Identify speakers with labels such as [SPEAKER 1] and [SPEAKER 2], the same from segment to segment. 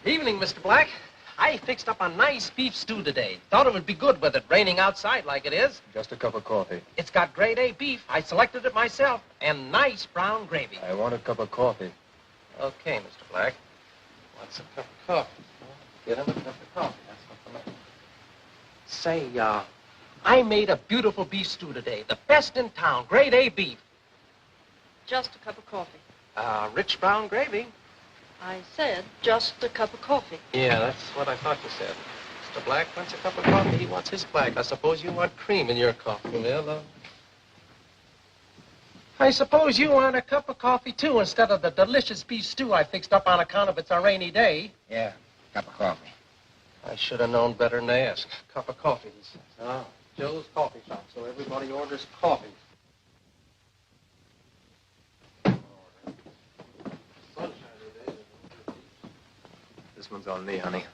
[SPEAKER 1] Evening, Mr. Black. I fixed up a nice beef stew today. Thought it would be good with it raining outside like it is.
[SPEAKER 2] Just a cup of coffee.
[SPEAKER 1] It's got grade A beef. I selected it myself. And nice brown gravy.
[SPEAKER 2] I want a cup of coffee.
[SPEAKER 1] Okay, Mr. Black. What's a cup of coffee? Get him a cup of coffee. That's what the matter. Say, I made a beautiful beef stew today. The best in town. Grade A beef.
[SPEAKER 3] Just a cup of coffee.
[SPEAKER 1] Rich brown gravy.
[SPEAKER 3] I said just a cup of coffee.
[SPEAKER 1] Yeah, that's what I thought you said. Mr. Black wants a cup of coffee. He wants his black. I suppose you want cream in your coffee, Mel. I suppose you want a cup of coffee, too, instead of the delicious beef stew I fixed up on account of it's a rainy day.
[SPEAKER 4] Yeah, cup of coffee.
[SPEAKER 1] I should have known better than to ask. Cup of coffee, he says. Oh, Joe's Coffee Shop, so everybody orders coffee.
[SPEAKER 2] This one's on me, honey.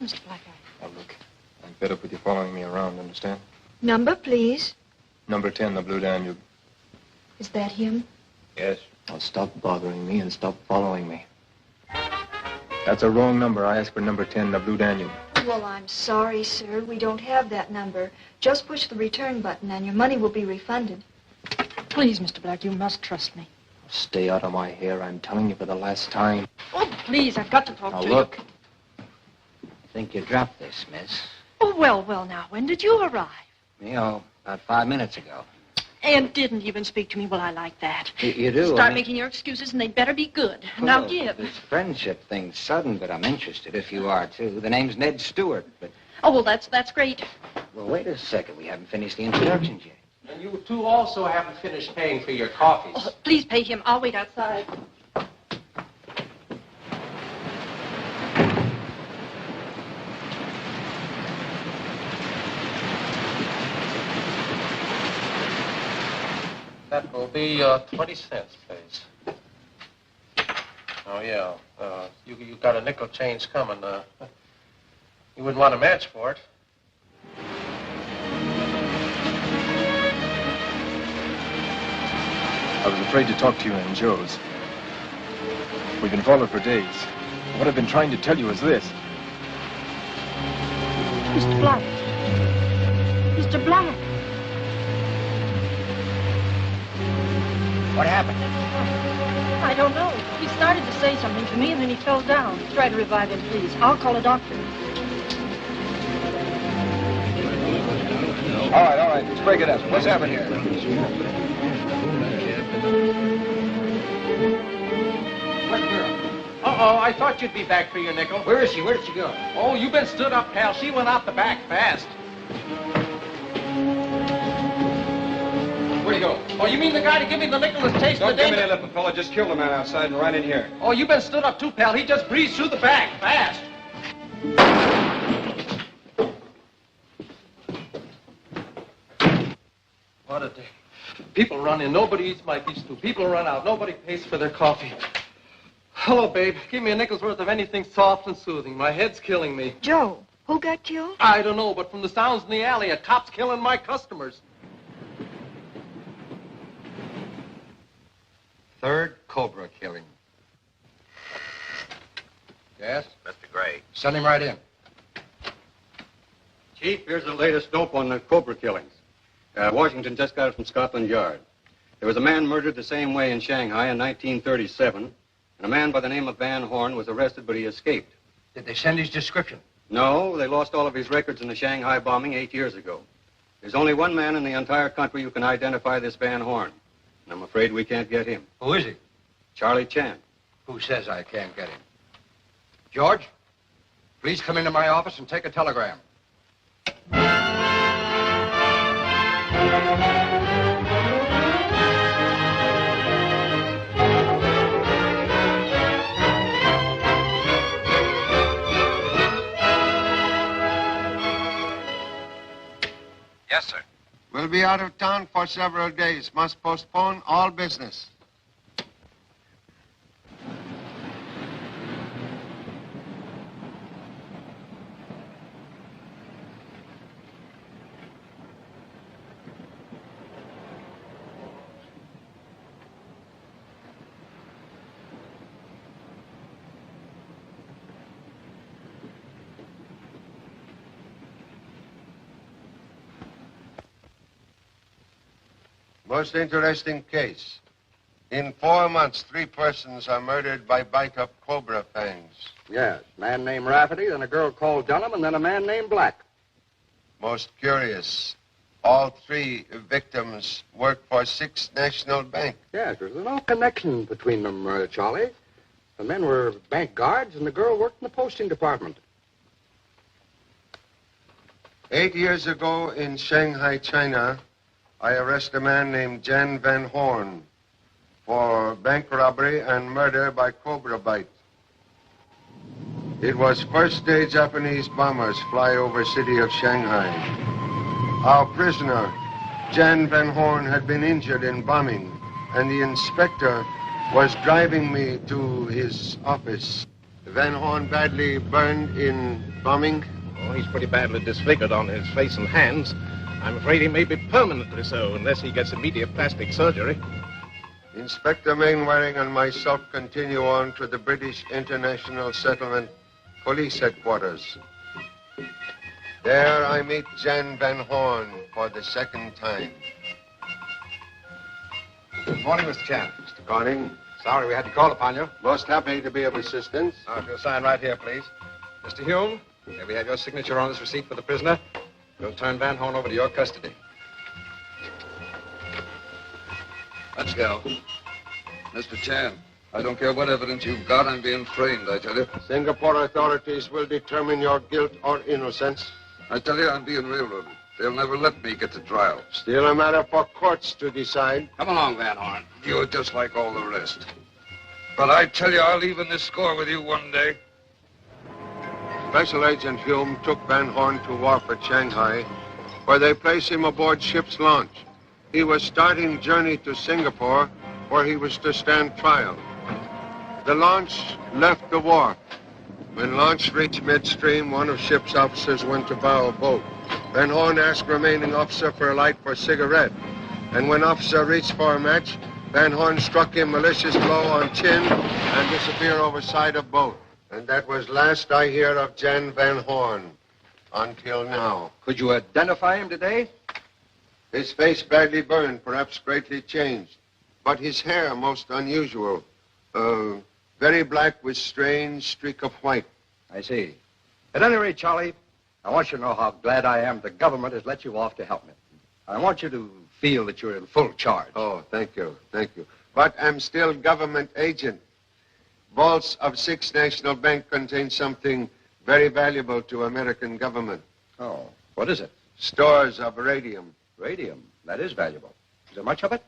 [SPEAKER 3] Mr. Black,
[SPEAKER 2] Now, look, I'm fed up with you following me around, understand?
[SPEAKER 5] Number, please.
[SPEAKER 2] Number 10, the Blue Danube.
[SPEAKER 5] Is that him?
[SPEAKER 2] Yes. Now, stop bothering me and stop following me. That's a wrong number. I asked for number 10, the Blue Danube.
[SPEAKER 5] Well, I'm sorry, sir. We don't have that number. Just push the return button and your money will be refunded.
[SPEAKER 3] please, Mr. Black, you must trust me.
[SPEAKER 2] Stay out of my hair. I'm telling you for the last time.
[SPEAKER 3] Oh, please, I've got to talk
[SPEAKER 4] Now,
[SPEAKER 3] to
[SPEAKER 4] look. I think you dropped this, miss.
[SPEAKER 3] you. Oh, well, now, when did you arrive?
[SPEAKER 4] About 5 minutes ago.
[SPEAKER 3] And didn't even speak to me. Well, I like that.
[SPEAKER 4] You do?
[SPEAKER 3] Start making your excuses, and they'd better be good. Now, give.
[SPEAKER 4] This friendship thing's sudden, but I'm interested if you are, too. The name's Ned Stewart, but...
[SPEAKER 3] Oh, well, that's great.
[SPEAKER 4] Well, wait a second. We haven't finished the introductions yet.
[SPEAKER 1] And you two also haven't finished paying for your coffees.
[SPEAKER 3] Oh, please pay him. I'll wait outside.
[SPEAKER 1] That will be 20 cents, please. Oh, yeah. You got a nickel change coming. You wouldn't want a match for it.
[SPEAKER 2] I was afraid to talk to you in Joe's. We've been followed for days. What I've been trying to tell you is this.
[SPEAKER 3] Mr. Black. Mr. Black.
[SPEAKER 4] What happened?
[SPEAKER 3] I don't know. He started to say something to me, and then he fell down. Try to revive him, please. I'll call a doctor.
[SPEAKER 4] All right. Let's break it up. What's happened here? What girl?
[SPEAKER 1] Uh-oh, I thought you'd be back for your nickel.
[SPEAKER 4] Where is she? Where did she go?
[SPEAKER 1] Oh, you've been stood up, pal. She went out the back fast.
[SPEAKER 4] Where'd he go?
[SPEAKER 1] Oh, you mean the guy to give me the nickel that's chasing the
[SPEAKER 6] Don't give me
[SPEAKER 1] dame?
[SPEAKER 6] that, little fella. Just kill the man outside and run in here.
[SPEAKER 1] Oh, you've been stood up too, pal. He just breezed through the back fast. What a day. People run in. Nobody eats my beef stew. People run out. Nobody pays for their coffee. Hello, babe. Give me a nickel's worth of anything soft and soothing. My head's killing me.
[SPEAKER 5] Joe, who got killed?
[SPEAKER 1] I don't know, but from the sounds in the alley, a cop's killing my customers.
[SPEAKER 6] Third Cobra killing.
[SPEAKER 4] Yes?
[SPEAKER 6] Mr. Gray.
[SPEAKER 4] Send him right in.
[SPEAKER 6] Chief, here's the latest dope on the Cobra killings. Washington just got it from Scotland Yard. There was a man murdered the same way in Shanghai in 1937, and a man by the name of Van Horn was arrested, but he escaped.
[SPEAKER 4] Did they send his description?
[SPEAKER 6] No, they lost all of his records in the Shanghai bombing 8 years ago. There's only one man in the entire country who can identify this Van Horn, and I'm afraid we can't get him.
[SPEAKER 4] Who is he?
[SPEAKER 6] Charlie Chan.
[SPEAKER 4] Who says I can't get him? George, please come into my office and take a telegram.
[SPEAKER 6] Yes, sir.
[SPEAKER 7] We'll be out of town for several days. Must postpone all business. Most interesting case. In 4 months, 3 persons are murdered by bite of cobra fangs.
[SPEAKER 4] Yes, a man named Rafferty, then a girl called Dunham, and then a man named Black.
[SPEAKER 7] Most curious. All 3 victims work for Sixth National Bank.
[SPEAKER 4] Yes, there's no connection between them, Charlie. The men were bank guards, and the girl worked in the posting department.
[SPEAKER 7] 8 years ago in Shanghai, China, I arrest a man named Jan Van Horn for bank robbery and murder by cobra bite. It was first day Japanese bombers fly over city of Shanghai. Our prisoner, Jan Van Horn, had been injured in bombing, and the inspector was driving me to his office. Van Horn badly burned in bombing.
[SPEAKER 1] Oh, he's pretty badly disfigured on his face and hands. I'm afraid he may be permanently so unless he gets immediate plastic surgery.
[SPEAKER 7] Inspector Mainwaring and myself continue on to the British International Settlement Police Headquarters. There I meet Jan Van Horn for the second time.
[SPEAKER 4] Good morning, Mr. Chan.
[SPEAKER 7] Mr. Corning,
[SPEAKER 4] Sorry we had to call upon you.
[SPEAKER 7] most happy to be of assistance.
[SPEAKER 4] If you'll sign right here, please. Mr. Hume, may we have your signature on this receipt for the prisoner? We'll turn Van Horn over to your custody.
[SPEAKER 8] Let's go. Mr. Chan, I don't care what evidence you've got. I'm being framed, I tell you.
[SPEAKER 7] Singapore authorities will determine your guilt or innocence.
[SPEAKER 8] I tell you, I'm being railroaded. They'll never let me get to trial.
[SPEAKER 7] Still a matter for courts to decide.
[SPEAKER 8] Come along, Van Horn. You're just like all the rest. But I tell you, I'll even this score with you one day.
[SPEAKER 7] Special Agent Hume took Van Horn to wharf at Shanghai, where they placed him aboard ship's launch. He was starting journey to Singapore, where he was to stand trial. The launch left the wharf. When launch reached midstream, one of ship's officers went to bow a boat. Van Horn asked remaining officer for a light for a cigarette. And when officer reached for a match, Van Horn struck him malicious blow on chin and disappeared over side of boat. And that was last I hear of Jan Van Horn until now.
[SPEAKER 4] Could you identify him today?
[SPEAKER 7] His face badly burned, perhaps greatly changed. But his hair most unusual. Very black with strange streak of white.
[SPEAKER 4] I see. At any rate, Charlie, I want you to know how glad I am the government has let you off to help me. I want you to feel that you're in full charge.
[SPEAKER 7] Oh, thank you, thank you. But I'm still government agent. Vaults of Sixth National Bank contain something very valuable to American government.
[SPEAKER 4] Oh, what is it?
[SPEAKER 7] Stores of radium.
[SPEAKER 4] Radium. That is valuable. Is there much of it?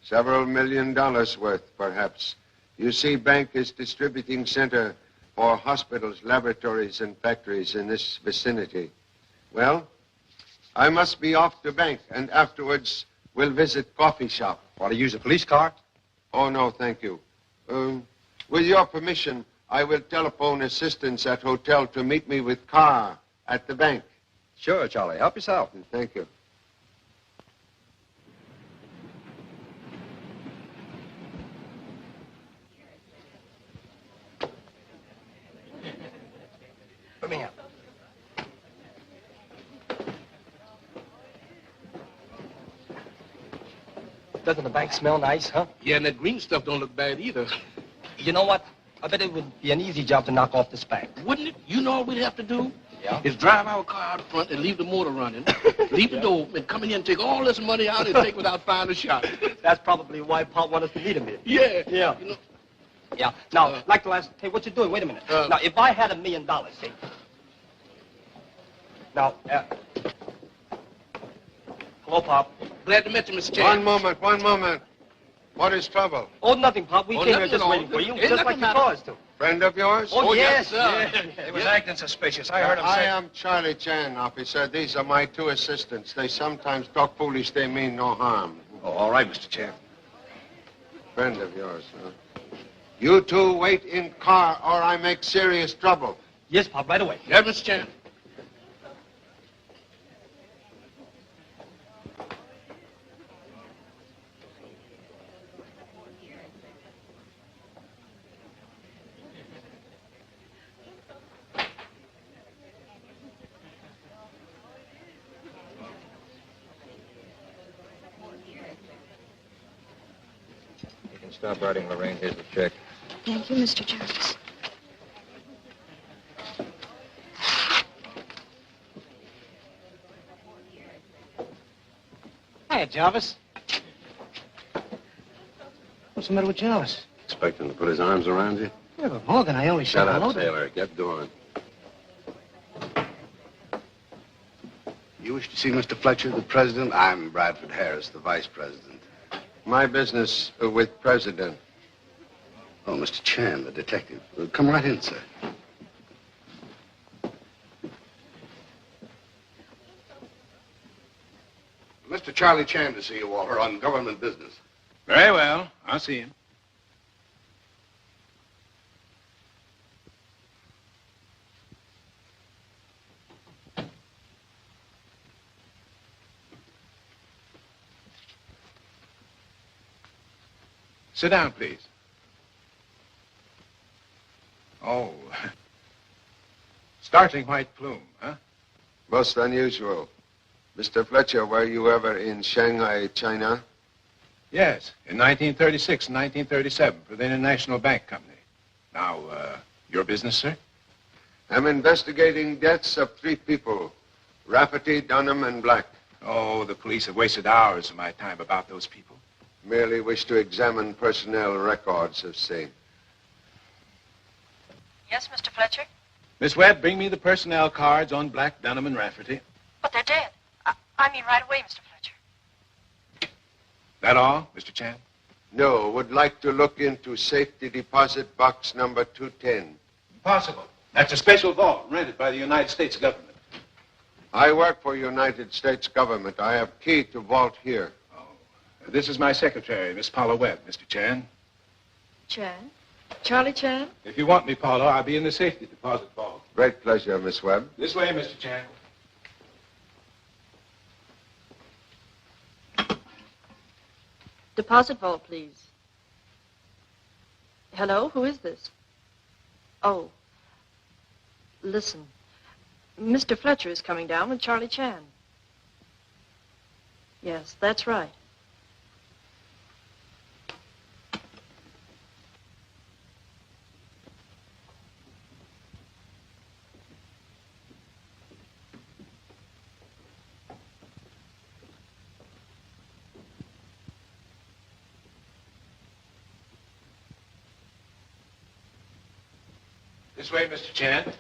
[SPEAKER 7] Several $1 million worth, perhaps. You see, bank is distributing center for hospitals, laboratories, and factories in this vicinity. Well, I must be off to bank, and afterwards we'll visit coffee shop.
[SPEAKER 4] Want to use a police car?
[SPEAKER 7] Oh, no, thank you. With your permission, I will telephone assistants at hotel to meet me with car at the bank.
[SPEAKER 4] Sure, Charlie. Help yourself.
[SPEAKER 7] Thank you.
[SPEAKER 1] Put me up. Doesn't the bank smell nice, huh?
[SPEAKER 9] Yeah, and that green stuff don't look bad either.
[SPEAKER 1] You know what? I bet it would be an easy job to knock off this bank.
[SPEAKER 9] Wouldn't it? You know all we'd have to do?
[SPEAKER 1] Yeah?
[SPEAKER 9] Is drive our car out front and leave the motor running, leave the door open, and come in here and take all this money out and take without firing a shot.
[SPEAKER 1] That's probably why Pop wanted us to meet him here.
[SPEAKER 9] Yeah.
[SPEAKER 1] Yeah.
[SPEAKER 9] You know,
[SPEAKER 1] Yeah. Now, like the last... Hey, what you doing? Wait a minute. Now, if I had $1 million, see? Now, hello, Pop.
[SPEAKER 9] glad to meet you, Mr. Chan.
[SPEAKER 7] One moment. What is trouble?
[SPEAKER 1] Oh, nothing, Pop. We
[SPEAKER 9] Oh,
[SPEAKER 1] came here
[SPEAKER 9] nothing
[SPEAKER 1] just
[SPEAKER 9] at all.
[SPEAKER 1] waiting for you,
[SPEAKER 9] Ain't
[SPEAKER 1] just like
[SPEAKER 9] nothing
[SPEAKER 1] you
[SPEAKER 9] matter.
[SPEAKER 1] told us to.
[SPEAKER 7] Friend of yours?
[SPEAKER 1] Oh,
[SPEAKER 9] yes,
[SPEAKER 1] yes.
[SPEAKER 9] sir.
[SPEAKER 1] Yeah.
[SPEAKER 8] He was acting suspicious. I heard him
[SPEAKER 7] I
[SPEAKER 8] say...
[SPEAKER 7] am Charlie Chan, officer. These are my 2 assistants. They sometimes talk foolish. They mean no harm.
[SPEAKER 8] Oh, all right, Mr. Chan.
[SPEAKER 7] Friend of yours, huh? You 2 wait in car or I make serious trouble.
[SPEAKER 1] Yes, Pop, right away.
[SPEAKER 9] Yeah, Mr. Chan.
[SPEAKER 2] stop writing, Lorraine. Here's the check.
[SPEAKER 5] Thank you, Mr. Jarvis.
[SPEAKER 1] Hi, Jarvis. What's the matter with Jarvis?
[SPEAKER 10] Expect him to put his arms around you?
[SPEAKER 1] Yeah, but Morgan, I only
[SPEAKER 10] Shut
[SPEAKER 1] shot
[SPEAKER 10] up,
[SPEAKER 1] hello.
[SPEAKER 10] Taylor. Get doing.
[SPEAKER 8] You wish to see Mr. Fletcher, the president? I'm Bradford Harris, the vice president.
[SPEAKER 7] My business with President.
[SPEAKER 8] Oh, Mr. Chan, the detective. Come right in, sir. Mr. Charlie Chan to see you, Walter, on government business.
[SPEAKER 9] Very well. I'll see him. Sit down, please. Oh, startling white plume, huh?
[SPEAKER 7] Most unusual. Mr. Fletcher, were you ever in Shanghai, China?
[SPEAKER 9] Yes, in 1936 and 1937 for the International Bank Company. Now, your business, sir?
[SPEAKER 7] I'm investigating deaths of 3 people. Rafferty, Dunham, and Black.
[SPEAKER 9] Oh, the police have wasted hours of my time about those people.
[SPEAKER 7] Merely wish to examine personnel records of same.
[SPEAKER 3] Yes, Mr. Fletcher?
[SPEAKER 9] Miss Webb, bring me the personnel cards on Black, Dunham, and Rafferty.
[SPEAKER 3] But they're dead. I mean right away, Mr. Fletcher.
[SPEAKER 9] That all, Mr. Chan?
[SPEAKER 7] No, would like to look into safety deposit box number 210.
[SPEAKER 9] Impossible. That's a special vault rented by the United States government.
[SPEAKER 7] I work for United States government. I have key to vault here.
[SPEAKER 9] This is my secretary, Miss Paula Webb, Mr. Chan.
[SPEAKER 5] Chan? Charlie Chan?
[SPEAKER 9] If you want me, Paula, I'll be in the safety deposit vault.
[SPEAKER 7] Great pleasure, Miss Webb.
[SPEAKER 9] This way, Mr. Chan.
[SPEAKER 3] Deposit vault, please. Hello, who is this? Oh. Listen. Mr. Fletcher is coming down with Charlie Chan. Yes, that's right.
[SPEAKER 9] This way, Mr. Chan.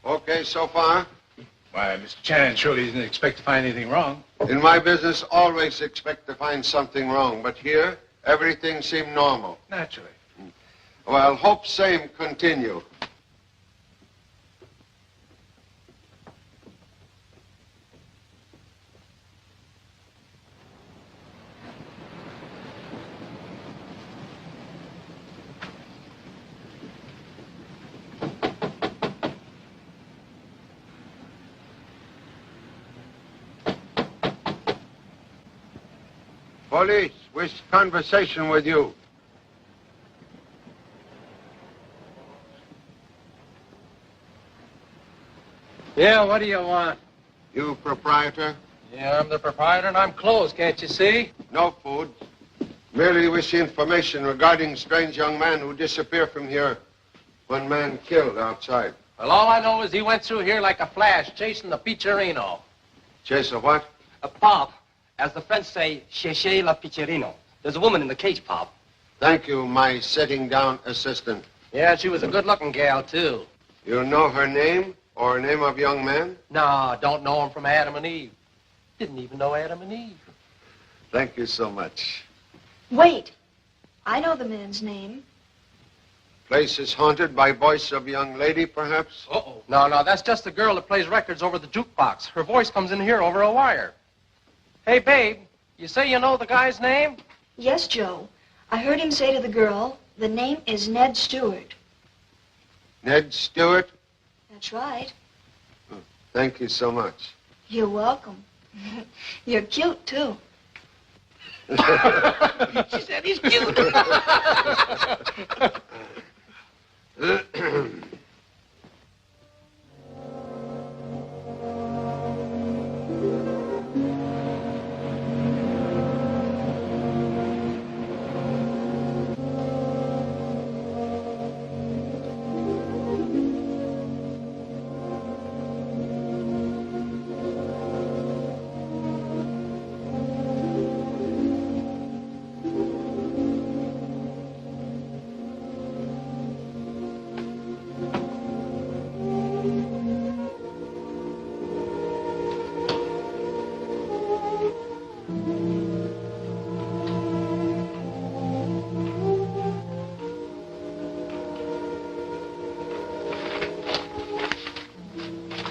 [SPEAKER 7] Okay, so far?
[SPEAKER 9] Why, Mr. Chan surely didn't expect to find anything wrong.
[SPEAKER 7] In my business, always expect to find something wrong. But here, everything seemed normal.
[SPEAKER 9] Naturally.
[SPEAKER 7] Well, hope same continue. Police, wish conversation with you.
[SPEAKER 1] Yeah, what do you want?
[SPEAKER 7] You proprietor?
[SPEAKER 1] Yeah, I'm the proprietor and I'm closed, can't you see?
[SPEAKER 7] No food. Merely wish information regarding strange young man who disappeared from here. One man killed outside.
[SPEAKER 1] Well, all I know is he went through here like a flash, chasing the Piccerino.
[SPEAKER 7] Chase a what?
[SPEAKER 11] A pop. As the French say, cherchez la Piccerino. There's a woman in the cage, Pop.
[SPEAKER 7] Thank you, my sitting down assistant.
[SPEAKER 1] Yeah, she was a good-looking gal, too.
[SPEAKER 7] You know her name or name of young man?
[SPEAKER 1] No, don't know him from Adam and Eve. Didn't even know Adam and Eve.
[SPEAKER 7] Thank you so much.
[SPEAKER 5] Wait. I know the man's name.
[SPEAKER 7] Place is haunted by voice of young lady, perhaps?
[SPEAKER 1] Uh-oh. No, that's just the girl that plays records over the jukebox. Her voice comes in here over a wire. Hey, babe, you say you know the guy's name?
[SPEAKER 5] Yes, Joe. I heard him say to the girl, the name is Ned Stewart.
[SPEAKER 7] Ned Stewart?
[SPEAKER 5] That's right.
[SPEAKER 7] Oh, thank you so much.
[SPEAKER 5] You're welcome. You're cute, too.
[SPEAKER 9] She said he's cute.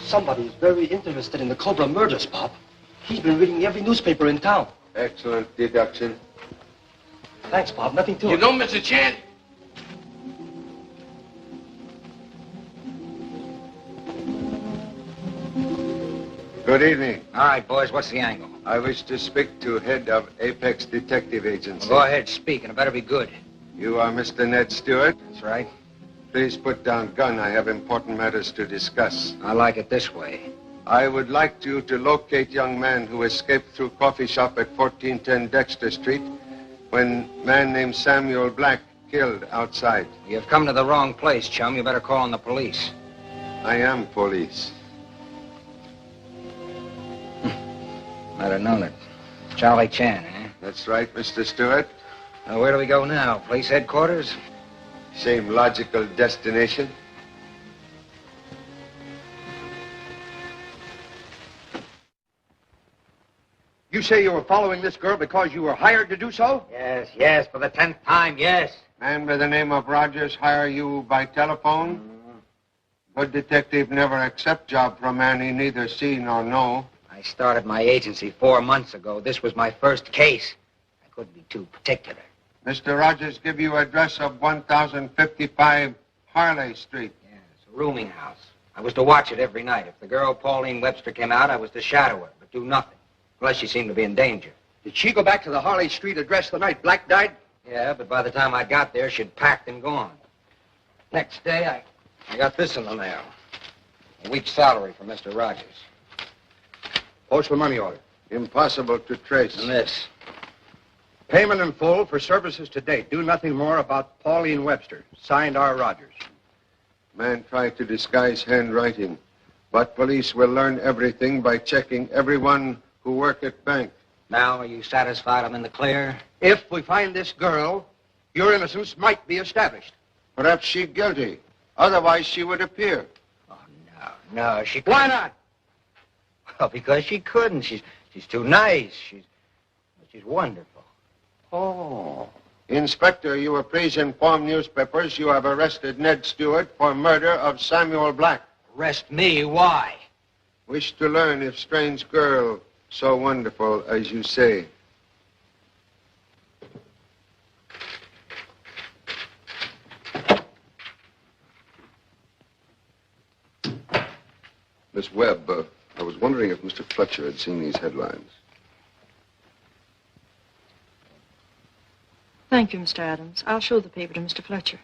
[SPEAKER 11] Somebody's very interested in the Cobra murders, Pop. He's been reading every newspaper in town.
[SPEAKER 7] Excellent deduction.
[SPEAKER 11] Thanks, Pop. Nothing to it.
[SPEAKER 9] You know, Mr. Chan?
[SPEAKER 7] Good evening.
[SPEAKER 12] All right, boys, what's the angle?
[SPEAKER 7] I wish to speak to head of Apex Detective Agency.
[SPEAKER 12] Well, go ahead, speak, and it better be good.
[SPEAKER 7] You are Mr. Ned Stewart?
[SPEAKER 12] That's right.
[SPEAKER 7] Please put down gun. I have important matters to discuss.
[SPEAKER 12] I like it this way.
[SPEAKER 7] I would like you to locate young man who escaped through coffee shop at 1410 Dexter Street when man named Samuel Black killed outside.
[SPEAKER 12] You've come to the wrong place, chum. You better call on the police.
[SPEAKER 7] I am police.
[SPEAKER 12] I'd have known it. Charlie Chan, eh?
[SPEAKER 7] That's right, Mr. Stewart.
[SPEAKER 12] Now, where do we go now? Police headquarters?
[SPEAKER 7] Same logical destination.
[SPEAKER 4] You say you were following this girl because you were hired to do so?
[SPEAKER 12] Yes, for the 10th time, yes.
[SPEAKER 7] Man by the name of Rogers hire you by telephone? Good detective never accept job from man he neither see nor know.
[SPEAKER 12] I started my agency 4 months ago. This was my first case. I couldn't be too particular.
[SPEAKER 7] Mr. Rogers give you address of 1055 Harley Street.
[SPEAKER 12] Yes, a rooming house. I was to watch it every night. If the girl Pauline Webster came out, I was to shadow her, but do nothing. Unless she seemed to be in danger.
[SPEAKER 4] Did she go back to the Harley Street address the night Black died?
[SPEAKER 12] Yeah, but by the time I got there, she'd packed and gone. Next day, I got this in the mail. A week's salary for Mr. Rogers.
[SPEAKER 4] Postal money order.
[SPEAKER 7] Impossible to trace.
[SPEAKER 12] And this.
[SPEAKER 4] Payment in full for services to date. Do nothing more about Pauline Webster. Signed R. Rogers.
[SPEAKER 7] Man tried to disguise handwriting, but police will learn everything by checking everyone who work at bank.
[SPEAKER 12] Now, are you satisfied I'm in the clear?
[SPEAKER 4] If we find this girl, your innocence might be established.
[SPEAKER 7] Perhaps she's guilty. Otherwise, she would appear.
[SPEAKER 12] Oh, no, she couldn't.
[SPEAKER 4] Why not?
[SPEAKER 12] Well, because she couldn't. She's too nice. She's wonderful.
[SPEAKER 7] Oh. Inspector, you were please inform newspapers you have arrested Ned Stewart for murder of Samuel Black.
[SPEAKER 12] Arrest me? Why?
[SPEAKER 7] Wish to learn if strange girl so wonderful as you say.
[SPEAKER 10] Miss Webb, I was wondering if Mr. Fletcher had seen these headlines.
[SPEAKER 3] Thank you, Mr. Adams. I'll show the paper to Mr. Fletcher.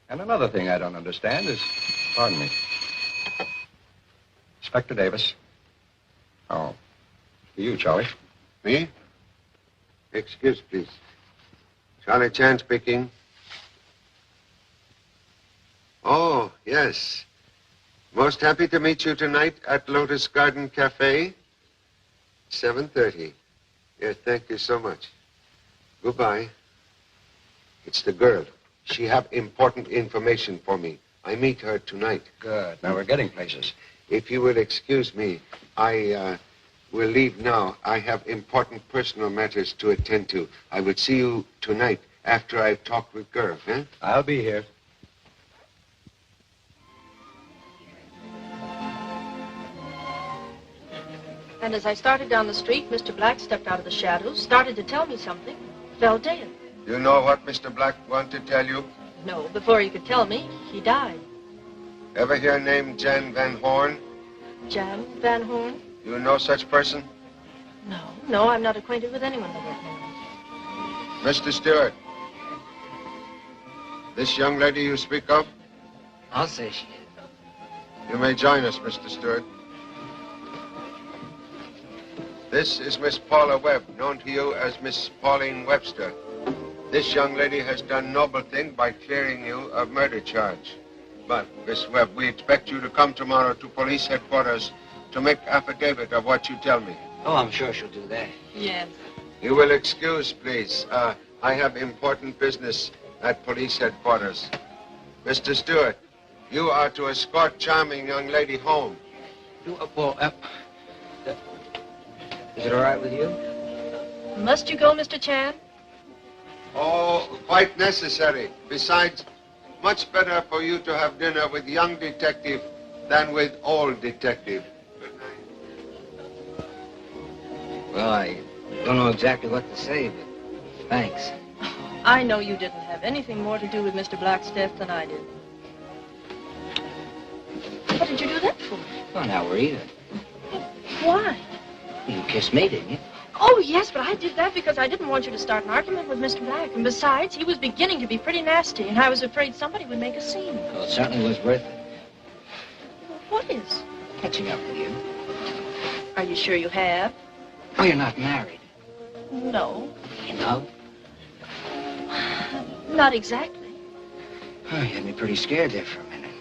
[SPEAKER 6] And another thing I don't understand is, pardon me, Inspector Davis. Oh, you, Charlie.
[SPEAKER 7] Me? Excuse, please. Charlie Chan speaking. Oh, yes. Most happy to meet you tonight at Lotus Garden Cafe. 7:30. Yes, thank you so much. Goodbye. It's the girl. She have important information for me. I meet her tonight.
[SPEAKER 6] Good. Now we're getting places.
[SPEAKER 7] If you will excuse me, We'll leave now. I have important personal matters to attend to. I will see you tonight after I've talked with Gurr, huh?
[SPEAKER 4] I'll be here.
[SPEAKER 3] And as I started down the street, Mr. Black stepped out of the shadows, started to tell me something, fell dead.
[SPEAKER 7] You know what Mr. Black wanted to tell you?
[SPEAKER 3] No, before he could tell me, he died.
[SPEAKER 7] Ever hear name Jan Van Horn?
[SPEAKER 3] Jan Van Horn?
[SPEAKER 7] You know such person?
[SPEAKER 3] No, I'm not acquainted with anyone by that name.
[SPEAKER 7] Mr. Stewart, this young lady you speak of?
[SPEAKER 12] I'll say she is.
[SPEAKER 7] You may join us, Mr. Stewart. This is Miss Paula Webb, known to you as Miss Pauline Webster. This young lady has done noble thing by clearing you of murder charge. But, Miss Webb, we expect you to come tomorrow to police headquarters to make affidavit of what you tell me.
[SPEAKER 12] Oh, I'm sure she'll do that.
[SPEAKER 3] Yes.
[SPEAKER 7] You will excuse, please. I have important business at police headquarters. Mr. Stewart, you are to escort charming young lady home.
[SPEAKER 12] Is it all right with you?
[SPEAKER 3] Must you go, Mr. Chan?
[SPEAKER 7] Oh, quite necessary. Besides, much better for you to have dinner with young detective than with old detective. Good night.
[SPEAKER 12] Well, I don't know exactly what to say, but thanks.
[SPEAKER 3] I know you didn't have anything more to do with Mr. Black's death than I did. What did you do that for?
[SPEAKER 12] Well, now we're even.
[SPEAKER 3] Why?
[SPEAKER 12] You kissed me, didn't you?
[SPEAKER 3] Oh, yes, but I did that because I didn't want you to start an argument with Mr. Black. And besides, he was beginning to be pretty nasty, and I was afraid somebody would make a scene.
[SPEAKER 12] Well, it certainly was worth it.
[SPEAKER 3] What is?
[SPEAKER 12] Catching up with you.
[SPEAKER 3] Are you sure you have?
[SPEAKER 12] Oh, you're not married.
[SPEAKER 3] No.
[SPEAKER 12] You know?
[SPEAKER 3] Not exactly.
[SPEAKER 12] Oh, you had me pretty scared there for a minute.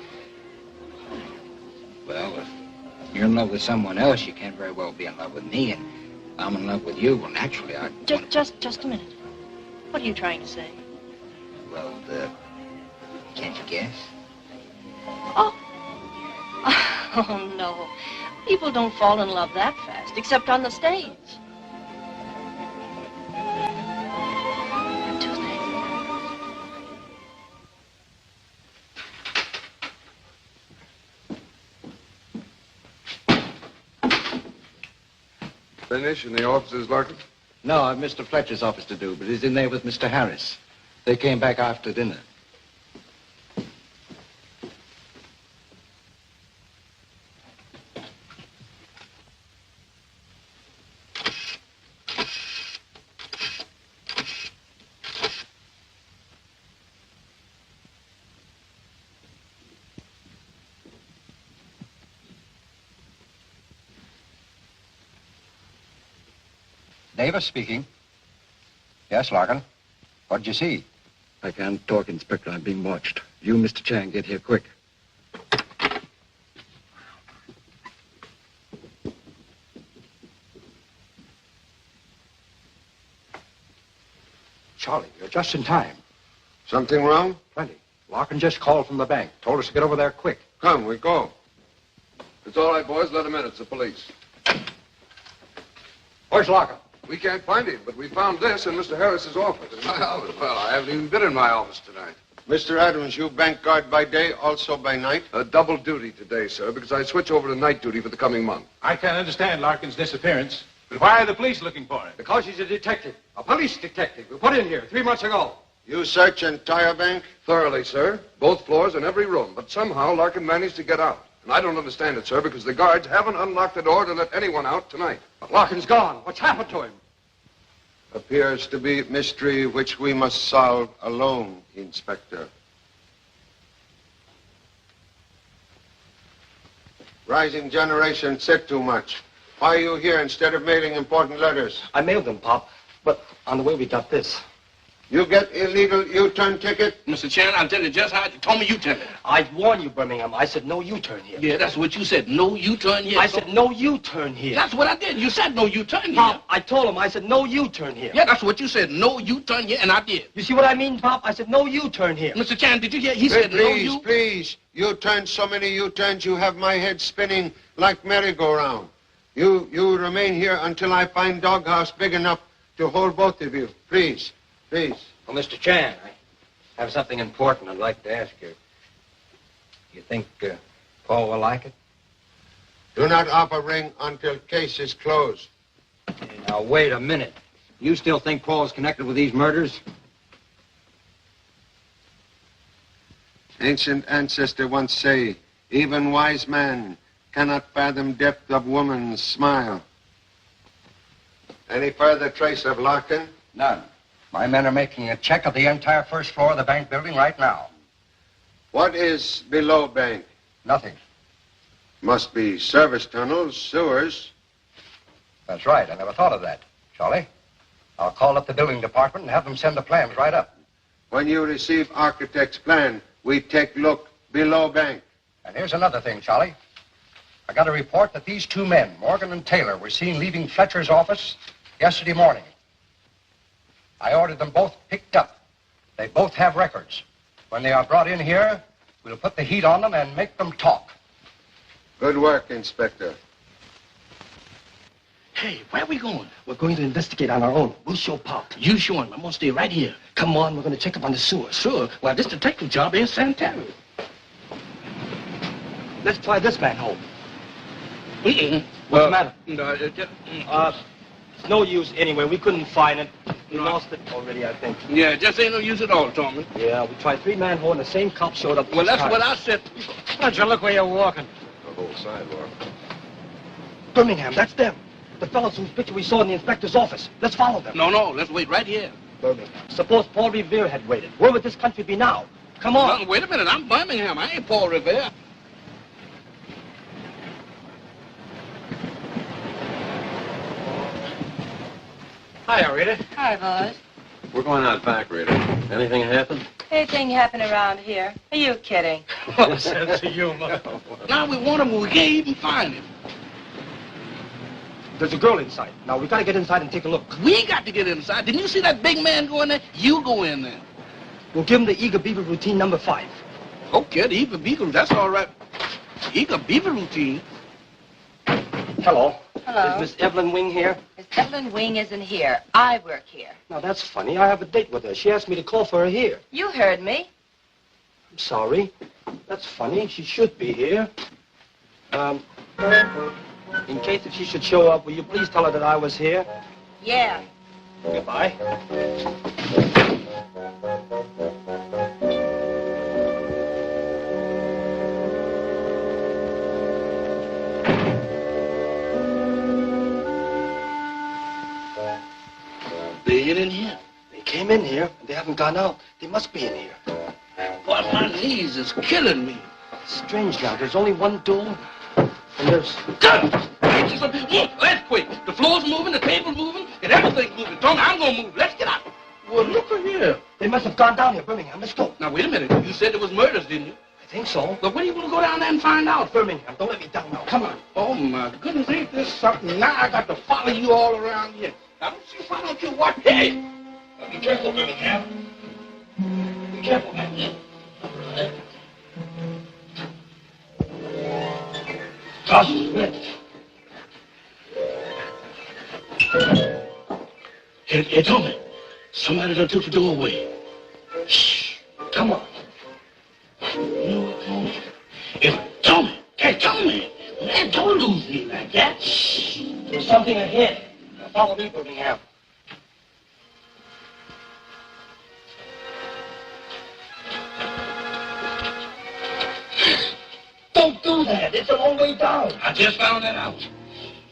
[SPEAKER 12] Well, if you're in love with someone else, you can't very well be in love with me, and I'm in love with you. Well, naturally, I...
[SPEAKER 3] Just a minute. What are you trying to say?
[SPEAKER 12] Well, can't you guess?
[SPEAKER 3] Oh. Oh, no. People don't fall in love that fast, except on the stage. Do they?
[SPEAKER 10] Finish in the offices, Larkin?
[SPEAKER 13] No, I've Mr. Fletcher's office to do, but he's in there with Mr. Harris. They came back after dinner.
[SPEAKER 4] Davis speaking. Yes, Larkin. What did you see?
[SPEAKER 13] I can't talk, Inspector. I'm being watched. You, Mr. Chang, get here quick.
[SPEAKER 4] Charlie, you're just in time.
[SPEAKER 7] Something wrong?
[SPEAKER 4] Plenty. Larkin just called from the bank. Told us to get over there quick.
[SPEAKER 7] Come, we go.
[SPEAKER 10] It's all right, boys. Let him in. It's the police.
[SPEAKER 4] Where's Larkin?
[SPEAKER 10] We can't find him, but we found this in Mr. Harris's office. Well, I haven't even been in my office tonight.
[SPEAKER 7] Mr. Adams, you bank guard by day, also by night?
[SPEAKER 10] A double duty today, sir, because I switch over to night duty for the coming month.
[SPEAKER 14] I can't understand Larkin's disappearance. But why are the police looking for him?
[SPEAKER 4] Because he's a detective. A police detective. We put in here 3 months ago.
[SPEAKER 7] You search entire bank?
[SPEAKER 10] Thoroughly, sir. Both floors and every room. But somehow Larkin managed to get out. And I don't understand it, sir, because the guards haven't unlocked the door to let anyone out tonight.
[SPEAKER 4] But Larkin's gone. What's happened to him?
[SPEAKER 7] Appears to be a mystery which we must solve alone, Inspector. Rising generation sit too much. Why are you here instead of mailing important letters?
[SPEAKER 11] I mailed them, Pop, but on the way we got this.
[SPEAKER 7] You get illegal U-turn ticket?
[SPEAKER 9] Mr. Chan, I'll tell you just how you told me U-turn.
[SPEAKER 11] I warned you, Birmingham. I said no U-turn here.
[SPEAKER 9] Yeah, that's what you said. No U-turn here.
[SPEAKER 11] I said no U-turn here.
[SPEAKER 9] That's what I did. You said no U-turn here.
[SPEAKER 11] Pop, I told him. I said no U-turn here.
[SPEAKER 9] Yeah, that's what you said. No U-turn here, and I did.
[SPEAKER 11] You see what I mean, Pop? I said no U-turn here.
[SPEAKER 9] Mr. Chan, did you hear? He said no U.
[SPEAKER 7] Please. You turn so many U-turns, you have my head spinning like merry-go-round. You remain here until I find doghouse big enough to hold both of you. Please, please.
[SPEAKER 12] Well, Mr. Chan, I have something important I'd like to ask you. You think Paul will like it?
[SPEAKER 7] Do not offer ring until case is closed.
[SPEAKER 12] Now, wait a minute. You still think Paul's connected with these murders?
[SPEAKER 7] Ancient ancestor once say, even wise man cannot fathom depth of woman's smile. Any further trace of Larkin?
[SPEAKER 12] None. My men are making a check of the entire first floor of the bank building right now.
[SPEAKER 7] What is below bank?
[SPEAKER 12] Nothing.
[SPEAKER 7] Must be service tunnels, sewers.
[SPEAKER 12] That's right. I never thought of that. Charlie, I'll call up the building department and have them send the plans right up.
[SPEAKER 7] When you receive architect's plan, we take look below bank.
[SPEAKER 12] And here's another thing, Charlie. I got a report that these two men, Morgan and Taylor, were seen leaving Fletcher's office yesterday morning. I ordered them both picked up. They both have records. When they are brought in here, we'll put the heat on them and make them talk.
[SPEAKER 7] Good work, Inspector.
[SPEAKER 9] Hey, where are we going?
[SPEAKER 11] We're going to investigate on our own. We'll show Pop.
[SPEAKER 9] You show him. I'm going to stay right here.
[SPEAKER 11] Come on, we're going to check up on the sewer.
[SPEAKER 9] Sure. Well, this detective job ain't Santana.
[SPEAKER 11] Let's try this manhole.
[SPEAKER 9] Mm-mm.
[SPEAKER 11] What's the matter?
[SPEAKER 9] No,
[SPEAKER 11] It's no use anyway. We couldn't find it. We lost it already, I think.
[SPEAKER 9] Yeah, just ain't no use at all, Tommy.
[SPEAKER 11] Yeah, we tried 3 manhole and the same cop showed up.
[SPEAKER 9] Well, that's
[SPEAKER 11] time.
[SPEAKER 9] what I said.
[SPEAKER 11] Why don't you look where you're walking?
[SPEAKER 10] The whole sidewalk.
[SPEAKER 11] Birmingham, that's them. The fellows whose picture we saw in the inspector's office. Let's follow them.
[SPEAKER 9] No, let's wait right here.
[SPEAKER 11] Birmingham. Suppose Paul Revere had waited. Where would this country be now? Come on.
[SPEAKER 9] No, wait a minute. I'm Birmingham. I ain't Paul Revere.
[SPEAKER 1] Hi, Rita.
[SPEAKER 15] Hi, boys.
[SPEAKER 1] We're going out back, Rita. Anything happen?
[SPEAKER 15] Anything happen around here? Are you kidding?
[SPEAKER 11] What a sense of humor.
[SPEAKER 9] Now we want him, but we can't even find him.
[SPEAKER 11] There's a girl inside. Now, we got to get inside and take a look.
[SPEAKER 9] We got to get inside. Didn't you see that big man go in there? You go in there.
[SPEAKER 11] We'll give him the Eager Beaver routine number 5.
[SPEAKER 9] Okay, the Eager Beaver, that's all right. Eager Beaver routine?
[SPEAKER 11] Hello.
[SPEAKER 15] Hello.
[SPEAKER 11] Is Miss Evelyn Wing here?
[SPEAKER 15] Miss Evelyn Wing isn't here. I work here.
[SPEAKER 11] Now, that's funny. I have a date with her. She asked me to call for her here.
[SPEAKER 15] You heard me.
[SPEAKER 11] I'm sorry. That's funny. She should be here. In case if she should show up, will you please tell her that I was here?
[SPEAKER 15] Yeah.
[SPEAKER 11] Goodbye.
[SPEAKER 9] They ain't in here.
[SPEAKER 11] They came in here, and they haven't gone out. They must be in here.
[SPEAKER 9] Boy, my knees is killing me.
[SPEAKER 11] Strange now. There's only one door, and there's...
[SPEAKER 9] Look, earthquake. The floor's moving, the table's moving, and everything's moving. Tommy, I'm going to move. Let's get out. Well, look at here.
[SPEAKER 11] They must have gone down here, Birmingham. Let's go.
[SPEAKER 9] Now, wait a minute. You said there was murders, didn't you?
[SPEAKER 11] I think so.
[SPEAKER 9] But when are you going to go down there and find out?
[SPEAKER 11] Birmingham, don't let me down now. Come on.
[SPEAKER 9] Oh, my goodness, ain't this something? Now I got to follow you all around here. Now, why don't you watch? Hey! Now, be careful, Birmingham. Be careful, man. Hey, Tommy. Somebody done took the door away. Shh. Come on. No, Tommy. Hey, Tommy. Man, don't lose me like that. Shh.
[SPEAKER 11] There's something ahead. Now follow me, Birmingham. Don't do that. It's a long way down.
[SPEAKER 9] I just found that out.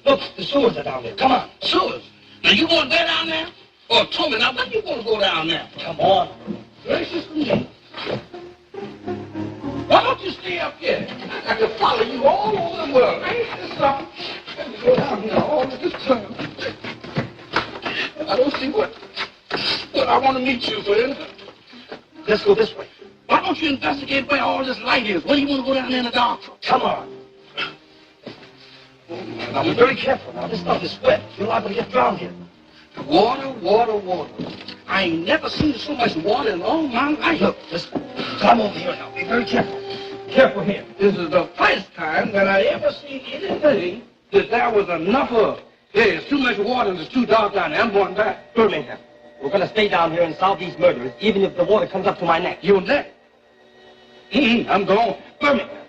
[SPEAKER 11] Look, the sewers are down there. Come on.
[SPEAKER 9] Sewers? Now, you going to go down there? Oh, Tommy, now, when you going to go down there?
[SPEAKER 11] Come on.
[SPEAKER 9] Gracious me. Why don't you stay up here? I can follow you all over the world. Ain't this something? Let me go down here all this time. I don't see what I want to meet you for.
[SPEAKER 11] Let's go this way.
[SPEAKER 9] Why don't you investigate where all this light is? Where do you want to go down there in the dark for?
[SPEAKER 11] Come on. Now, be very careful now. This stuff is wet. You're liable to get drowned here.
[SPEAKER 9] Water, water, water. I ain't never seen so much water in all my life.
[SPEAKER 11] Look, just climb over here now. Be very careful. Careful here.
[SPEAKER 9] This is the first time that I ever seen anything that there was enough of. There's too much water and it's too dark down there. I'm going back.
[SPEAKER 11] Birmingham. We're going to stay down here and solve these murderers, even if the water comes up to my neck.
[SPEAKER 9] Your neck? I'm going.
[SPEAKER 11] Birmingham.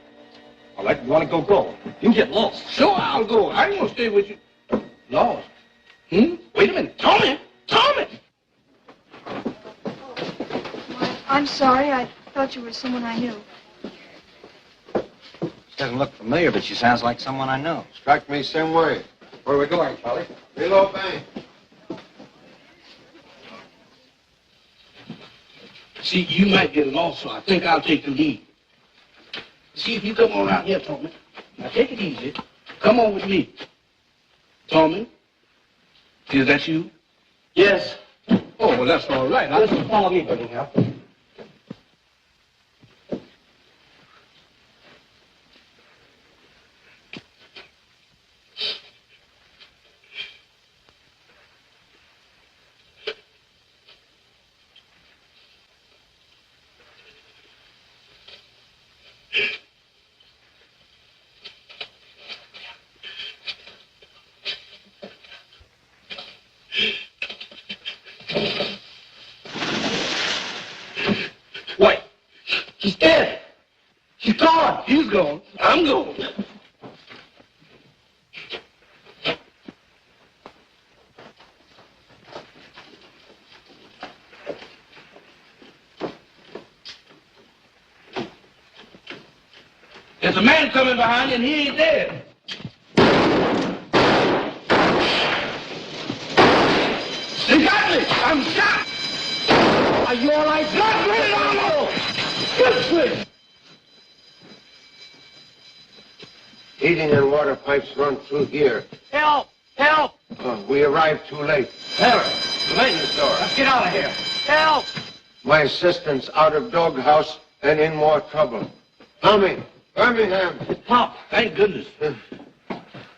[SPEAKER 11] All right, you want to go, go. You can get lost.
[SPEAKER 9] Sure, I'll go. I ain't going to stay with you. Lost? Wait a minute. Tommy! Tommy!
[SPEAKER 5] I'm sorry. I thought you were someone I knew.
[SPEAKER 12] She doesn't look familiar, but she sounds like someone I know.
[SPEAKER 7] Struck me same way.
[SPEAKER 12] Where are we going, Charlie?
[SPEAKER 7] Below bank.
[SPEAKER 9] See, you might get lost, so I think I'll take the lead. See if you come on out here, Tommy. Now, take it easy. Come on with me. Tommy? Is that you?
[SPEAKER 11] Yes.
[SPEAKER 9] Oh, well, that's all right.
[SPEAKER 11] Listen, follow me, Birmingham.
[SPEAKER 9] Wait. She's dead. She's gone. He's gone. I'm gone. There's a man coming behind you, and he ain't dead. They got me! I'm shot! Are you all right? Not really, no! Good quick!
[SPEAKER 7] Heating and water pipes run through here.
[SPEAKER 11] Help! Help!
[SPEAKER 7] We arrived too late.
[SPEAKER 11] Harry, the maintenance door. Let's get out of here. Help!
[SPEAKER 7] My assistant's out of doghouse and in more trouble. Tommy, Birmingham.
[SPEAKER 11] Pop.
[SPEAKER 9] Thank goodness.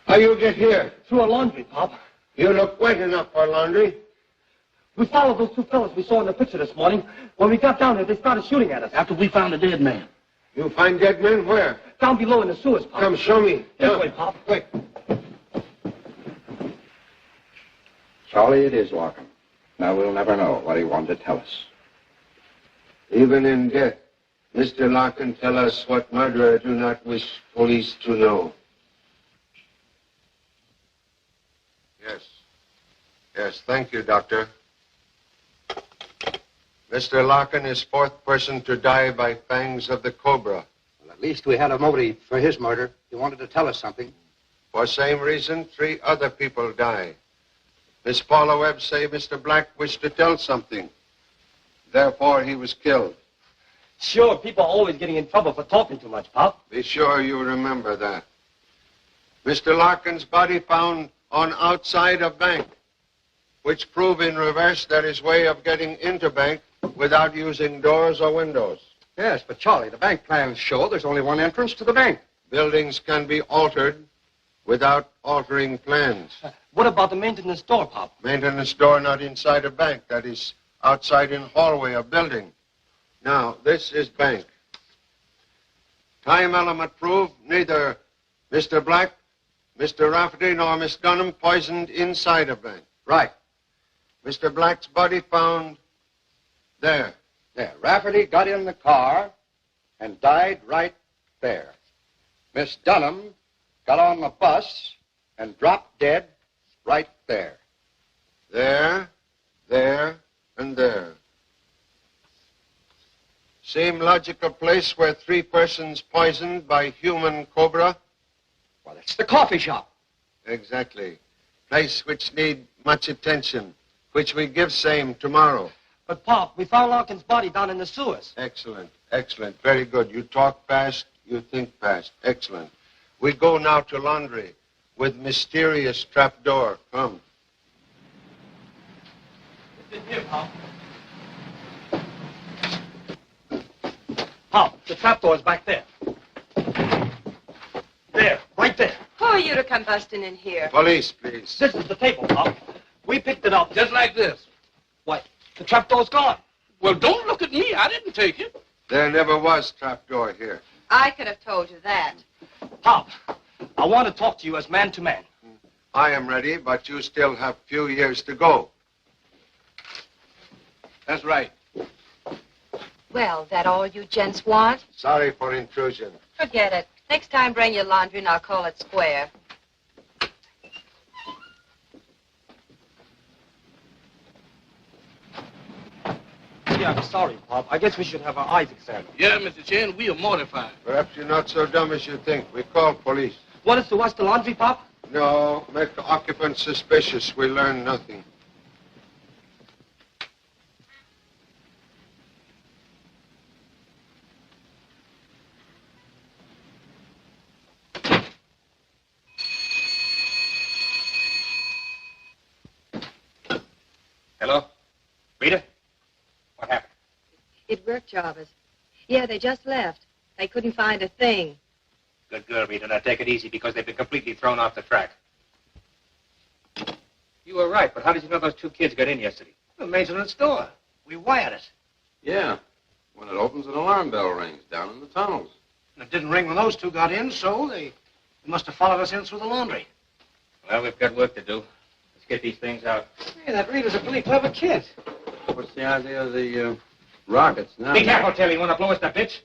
[SPEAKER 7] How you get here?
[SPEAKER 11] Through a laundry, Pop.
[SPEAKER 7] You look wet enough for laundry.
[SPEAKER 11] We followed those two fellas we saw in the picture this morning. When we got down there, they started shooting at us.
[SPEAKER 9] After we found a dead man.
[SPEAKER 7] You find dead men where?
[SPEAKER 11] Down below in the sewers, Pop.
[SPEAKER 7] Come, show me.
[SPEAKER 11] This way, Pop.
[SPEAKER 7] Quick.
[SPEAKER 12] Charlie, it is Larkin. Now, we'll never know what he wanted to tell us.
[SPEAKER 7] Even in death, Mr. Larkin tell us what murderer do not wish police to know. Yes. Yes, thank you, Doctor. Mr. Larkin is fourth person to die by fangs of the Cobra.
[SPEAKER 12] Well, at least we had a motive for his murder. He wanted to tell us something.
[SPEAKER 7] For same reason, 3 other people die. Miss Paula Webb say Mr. Black wished to tell something. Therefore, he was killed.
[SPEAKER 11] Sure, people are always getting in trouble for talking too much, Pop.
[SPEAKER 7] Be sure you remember that. Mr. Larkin's body found on outside of bank, which prove in reverse that his way of getting into bank without using doors or windows.
[SPEAKER 12] Yes, but Charlie, the bank plans show there's only one entrance to the bank.
[SPEAKER 7] Buildings can be altered without altering plans.
[SPEAKER 11] What about the maintenance door, Pop?
[SPEAKER 7] Maintenance door not inside a bank, that is outside in hallway of building. Now, this is bank. Time element prove neither Mr. Black, Mr. Rafferty, nor Miss Dunham poisoned inside a bank.
[SPEAKER 12] Right.
[SPEAKER 7] Mr. Black's body found there.
[SPEAKER 12] There. Rafferty got in the car and died right there. Miss Dunham got on the bus and dropped dead right there.
[SPEAKER 7] There, there, and there. Same logical place where 3 persons poisoned by human cobra?
[SPEAKER 12] Well, it's the coffee shop.
[SPEAKER 7] Exactly. Place which need much attention, which we give same tomorrow.
[SPEAKER 11] But, Pop, we found Larkin's body down in the sewers.
[SPEAKER 7] Excellent, excellent. Very good. You talk fast, you think fast. Excellent. We go now to laundry with mysterious trapdoor. Come.
[SPEAKER 11] It's in here, Pop. Pop, the trapdoor's back there. There, right there.
[SPEAKER 15] Who are you to come busting in here?
[SPEAKER 7] Police, please.
[SPEAKER 11] This is the table, Pop. We picked it up just like this. What? The trapdoor's gone.
[SPEAKER 9] Well, don't look at me. I didn't take it.
[SPEAKER 7] There never was trapdoor here.
[SPEAKER 15] I could have told you that.
[SPEAKER 11] Pop, I want to talk to you as man to man.
[SPEAKER 7] I am ready, but you still have a few years to go.
[SPEAKER 14] That's right.
[SPEAKER 15] Well, that all you gents want?
[SPEAKER 7] Sorry for intrusion.
[SPEAKER 15] Forget it. Next time, bring your laundry and I'll call it square.
[SPEAKER 11] Yeah, I'm sorry, Pop. I guess we should have our eyes examined.
[SPEAKER 9] Yeah, Mr. Chen, we are mortified.
[SPEAKER 7] Perhaps you're not so dumb as you think. We call police.
[SPEAKER 11] Want us to wash the laundry, Pop?
[SPEAKER 7] No, make the occupants suspicious. We learn nothing.
[SPEAKER 14] Hello? Rita? What happened?
[SPEAKER 15] It worked, Jarvis. Yeah, they just left. They couldn't find a thing.
[SPEAKER 14] Good girl, Rita. Now take it easy because they've been completely thrown off the track. You were right, but how did you know those two kids got in yesterday?
[SPEAKER 11] The maintenance door. We wired it.
[SPEAKER 10] Yeah. When it opens, an alarm bell rings down in the tunnels.
[SPEAKER 11] And it didn't ring when those two got in, so they must have followed us in through the laundry.
[SPEAKER 14] Well, we've got work to do. Let's get these things out.
[SPEAKER 11] Hey, that Rita's a pretty clever kid.
[SPEAKER 6] What's the idea of the rockets now?
[SPEAKER 14] Be careful, Taylor. You want to blow us that bitch?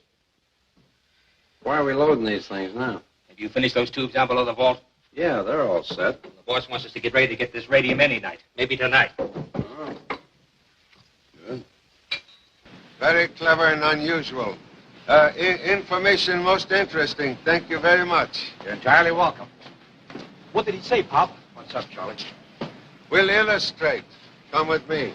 [SPEAKER 6] Why are we loading these things now?
[SPEAKER 14] Have you finished those tubes down below the vault?
[SPEAKER 6] Yeah, they're all set.
[SPEAKER 14] The boss wants us to get ready to get this radium any night. Maybe tonight.
[SPEAKER 6] Oh. Good.
[SPEAKER 7] Very clever and unusual. Information most interesting. Thank you very much.
[SPEAKER 11] You're entirely welcome. What did he say, Pop? What's up, Charlie?
[SPEAKER 7] We'll illustrate. Come with me.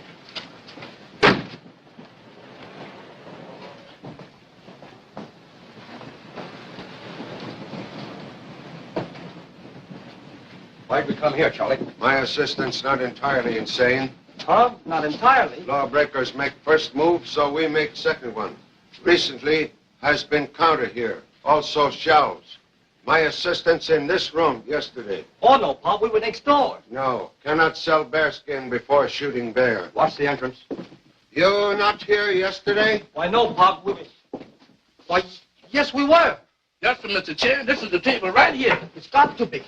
[SPEAKER 12] Why'd we come here, Charlie?
[SPEAKER 7] My assistant's not entirely insane.
[SPEAKER 11] Huh? Not entirely.
[SPEAKER 7] Lawbreakers make first move, so we make second one. Recently has been counter here. Also shelves. My assistant's in this room yesterday.
[SPEAKER 11] Oh, no, Pop. We were next door.
[SPEAKER 7] No, cannot sell bearskin before shooting bear.
[SPEAKER 12] Watch the entrance.
[SPEAKER 7] You not here yesterday?
[SPEAKER 11] Why, no, Pop. Why, yes, we were.
[SPEAKER 9] Yes, Mr. Chen, this is the table right here.
[SPEAKER 11] It's got to be.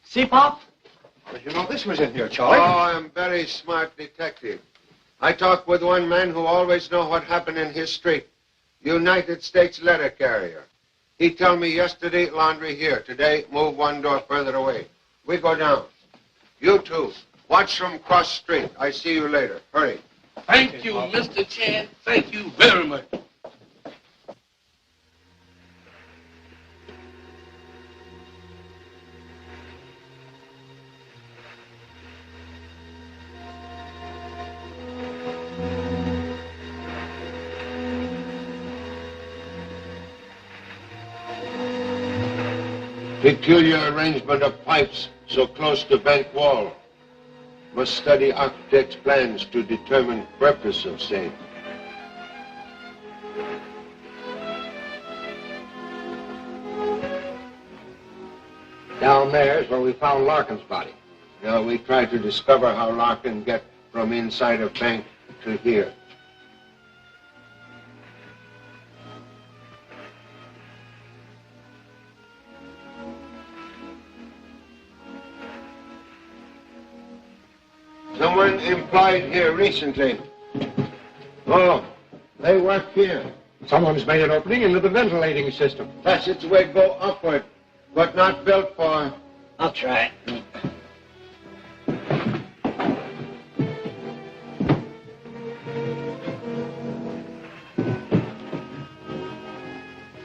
[SPEAKER 11] See, Pop?
[SPEAKER 12] How did you know this was in here,
[SPEAKER 7] Oh,
[SPEAKER 12] Charlie?
[SPEAKER 7] I'm very smart detective. I talked with one man who always know what happened in his street. United States letter carrier. He tell me yesterday, laundry here. Today, move one door further away. We go down. You two, watch from cross street. I see you later. Hurry.
[SPEAKER 9] Thank you, Mr. Chen. Thank you very much.
[SPEAKER 7] Peculiar arrangement of pipes so close to bank wall. Must study architect's plans to determine purpose of same.
[SPEAKER 12] Down there is where we found Larkin's body.
[SPEAKER 7] Now we try to discover how Larkin get from inside of bank to here. Someone employed here recently. Oh, they work here.
[SPEAKER 12] Someone's made an opening into the ventilating system.
[SPEAKER 7] Passageway go upward, but not built for...
[SPEAKER 11] I'll try.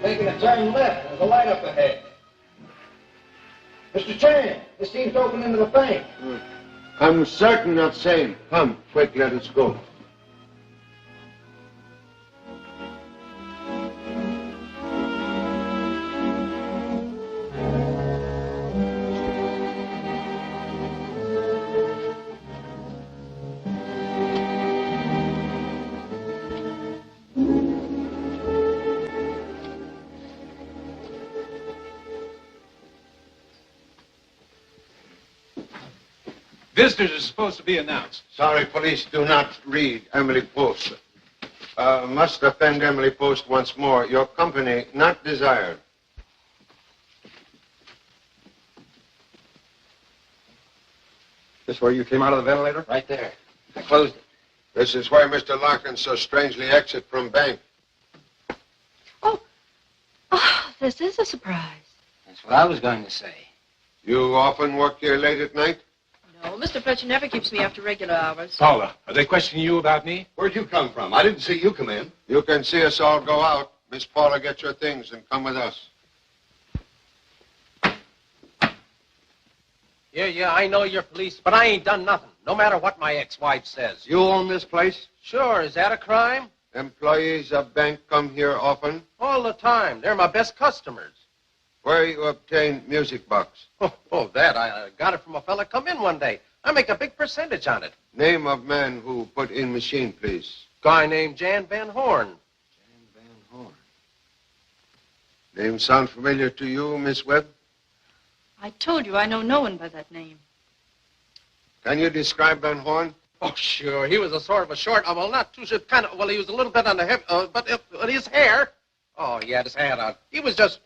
[SPEAKER 12] Taking a turn left. There's a light up ahead. Mr. Chen, this seems to open into the bank.
[SPEAKER 7] I'm certain not same. Come, quick, let us go.
[SPEAKER 14] Visitors are supposed to be announced.
[SPEAKER 7] Sorry, police do not read Emily Post. Must offend Emily Post once more. Your company not desired.
[SPEAKER 12] This where you came out of the ventilator?
[SPEAKER 13] Right there. I closed it.
[SPEAKER 7] This is where Mr. Larkin so strangely exit from bank.
[SPEAKER 3] Oh, this is a surprise.
[SPEAKER 13] That's what I was going to say.
[SPEAKER 7] You often work here late at night?
[SPEAKER 3] No, Mr. Fletcher never keeps me after regular hours.
[SPEAKER 14] Paula, are they questioning you about me?
[SPEAKER 4] Where'd you come from? I didn't see you come in.
[SPEAKER 7] You can see us all go out. Miss Paula, get your things and come with us.
[SPEAKER 1] Yeah, I know you're police, but I ain't done nothing, no matter what my ex-wife says.
[SPEAKER 4] You own this place?
[SPEAKER 1] Sure, is that a crime?
[SPEAKER 7] Employees of bank come here often?
[SPEAKER 1] All the time. They're my best customers.
[SPEAKER 7] Where you obtain music box?
[SPEAKER 1] That. I got it from a fella come in one day. I make a big percentage on it.
[SPEAKER 7] Name of man who put in machine, please.
[SPEAKER 1] Guy named Jan Van Horn.
[SPEAKER 7] Name sound familiar to you, Miss Webb?
[SPEAKER 3] I told you I know no one by that name.
[SPEAKER 7] Can you describe Van Horn?
[SPEAKER 1] Oh, sure. He was a sort of a short, well, not too short, kind of, well, he was a little bit on the hip, but his hair, oh, he had his hat on. He was just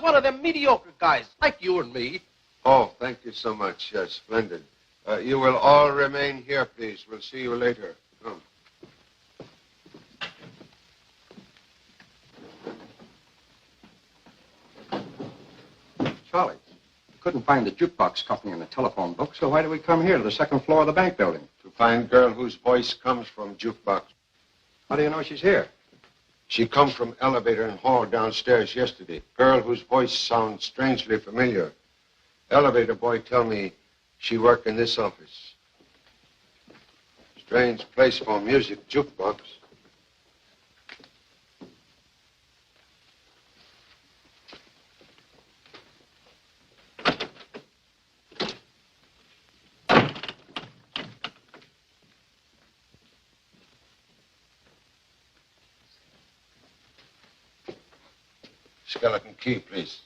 [SPEAKER 1] one of them mediocre guys, like you and me.
[SPEAKER 7] Oh, thank you so much. Yes, splendid. You will all remain here, please. We'll see you later. Come.
[SPEAKER 12] Charlie, couldn't find the jukebox company in the telephone book, so why did we come here to the second floor of the bank building?
[SPEAKER 7] To find girl whose voice comes from jukebox.
[SPEAKER 12] How do you know she's here?
[SPEAKER 7] She come from elevator and hall downstairs yesterday. Girl whose voice sounds strangely familiar. Elevator boy tell me she work in this office. Strange place for music, jukebox. Skeleton key, please.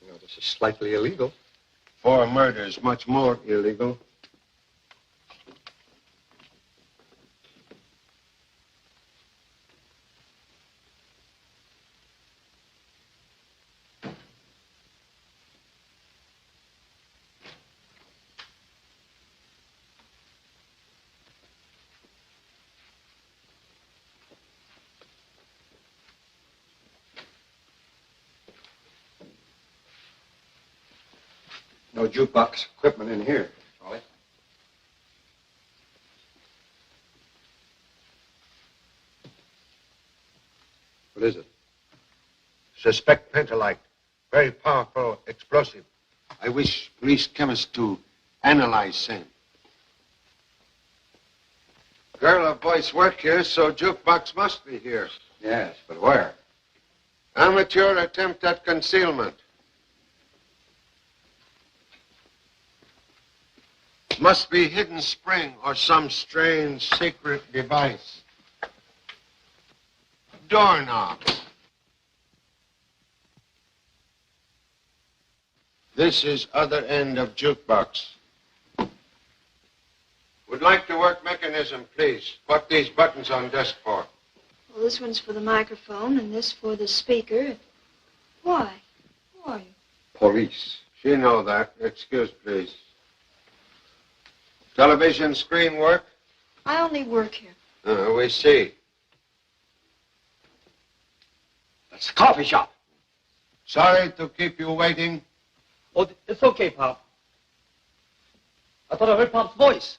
[SPEAKER 12] You know, this is slightly illegal.
[SPEAKER 7] 4 murders, much more illegal.
[SPEAKER 12] No jukebox equipment in here, Charlie.
[SPEAKER 7] What is it? Suspect pentalite. Very powerful explosive. I wish police chemists to analyze same. Girl or boys work here, so jukebox must be here.
[SPEAKER 12] Yes, but where?
[SPEAKER 7] Amateur attempt at concealment. Must be hidden spring or some strange secret device. Doorknob. This is other end of jukebox. Would like to work mechanism, please. What these buttons on desk for?
[SPEAKER 5] Well, this one's for the microphone and this for the speaker. Why? Who are you?
[SPEAKER 12] Police.
[SPEAKER 7] She know that. Excuse, please. Television screen work?
[SPEAKER 5] I only work here.
[SPEAKER 7] We see.
[SPEAKER 11] That's the coffee shop.
[SPEAKER 7] Sorry to keep you waiting.
[SPEAKER 11] Oh, it's okay, Pop. I thought I heard Pop's voice.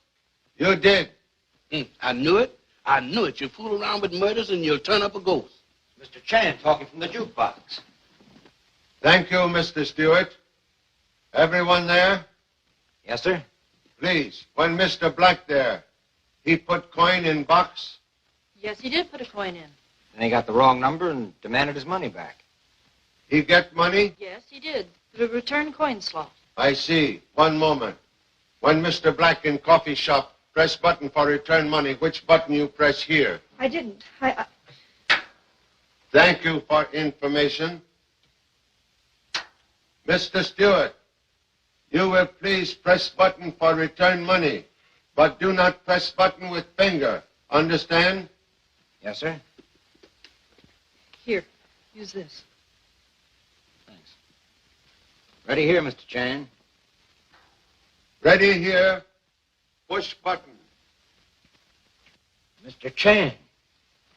[SPEAKER 7] You did.
[SPEAKER 9] I knew it. I knew it. You fool around with murders and you'll turn up a ghost.
[SPEAKER 13] Mr. Chan talking from the jukebox.
[SPEAKER 7] Thank you, Mr. Stewart. Everyone there?
[SPEAKER 13] Yes, sir.
[SPEAKER 7] Please, when Mr. Black there, he put coin in box?
[SPEAKER 3] Yes, he did put a coin in.
[SPEAKER 13] And he got the wrong number and demanded his money back.
[SPEAKER 7] He get money?
[SPEAKER 3] Yes, he did. The return coin slot.
[SPEAKER 7] I see. One moment. When Mr. Black in coffee shop press button for return money, which button you press here?
[SPEAKER 5] I didn't.
[SPEAKER 7] Thank you for information. Mr. Stewart, you will please press button for return money, but do not press button with finger. Understand?
[SPEAKER 13] Yes, sir.
[SPEAKER 3] Here, use this.
[SPEAKER 13] Thanks. Ready here, Mr. Chan.
[SPEAKER 7] Ready here. Push button.
[SPEAKER 12] Mr. Chan,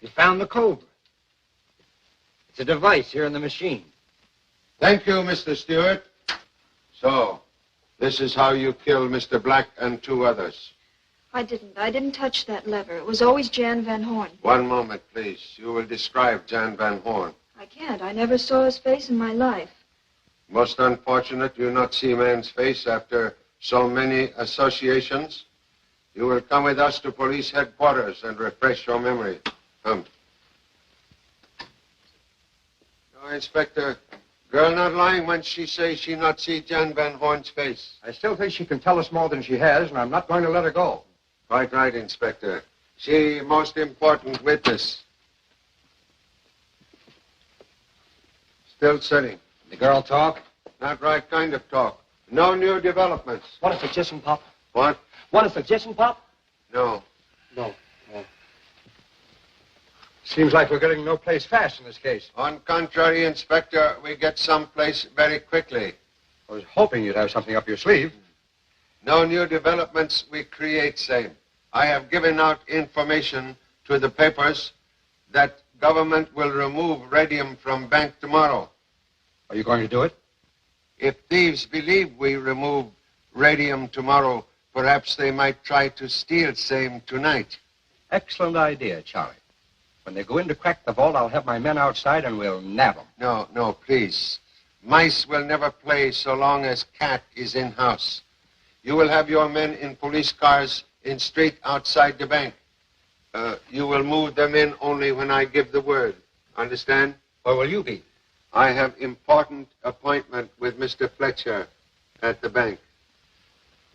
[SPEAKER 12] you found the Cobra. It's a device here in the machine.
[SPEAKER 7] Thank you, Mr. Stewart. So, this is how you killed Mr. Black and 2 others.
[SPEAKER 5] I didn't touch that lever. It was always Jan Van Horn.
[SPEAKER 7] One moment, please. You will describe Jan Van Horn.
[SPEAKER 5] I can't. I never saw his face in my life.
[SPEAKER 7] Most unfortunate you not see man's face after so many associations. You will come with us to police headquarters and refresh your memory. Come. No, Inspector. Girl not lying when she says she not see Jan Van Horn's face.
[SPEAKER 12] I still think she can tell us more than she has, and I'm not going to let her go.
[SPEAKER 7] Quite right, Inspector. She most important witness. Still sitting.
[SPEAKER 12] The girl talk?
[SPEAKER 7] Not right kind of talk. No new developments.
[SPEAKER 11] Want a suggestion, Pop?
[SPEAKER 7] What?
[SPEAKER 11] Want a suggestion, Pop?
[SPEAKER 7] No.
[SPEAKER 11] No.
[SPEAKER 12] Seems like we're getting no place fast in this case.
[SPEAKER 7] On contrary, Inspector, we get someplace very quickly.
[SPEAKER 12] I was hoping you'd have something up your sleeve.
[SPEAKER 7] No new developments, we create same. I have given out information to the papers that government will remove radium from bank tomorrow.
[SPEAKER 12] Are you going to do it?
[SPEAKER 7] If thieves believe we remove radium tomorrow, perhaps they might try to steal same tonight.
[SPEAKER 12] Excellent idea, Charlie. When they go in to crack the vault, I'll have my men outside and we'll nab them.
[SPEAKER 7] No, please. Mice will never play so long as cat is in-house. You will have your men in police cars in street outside the bank. You will move them in only when I give the word. Understand?
[SPEAKER 12] Where will you be?
[SPEAKER 7] I have important appointment with Mr. Fletcher at the bank.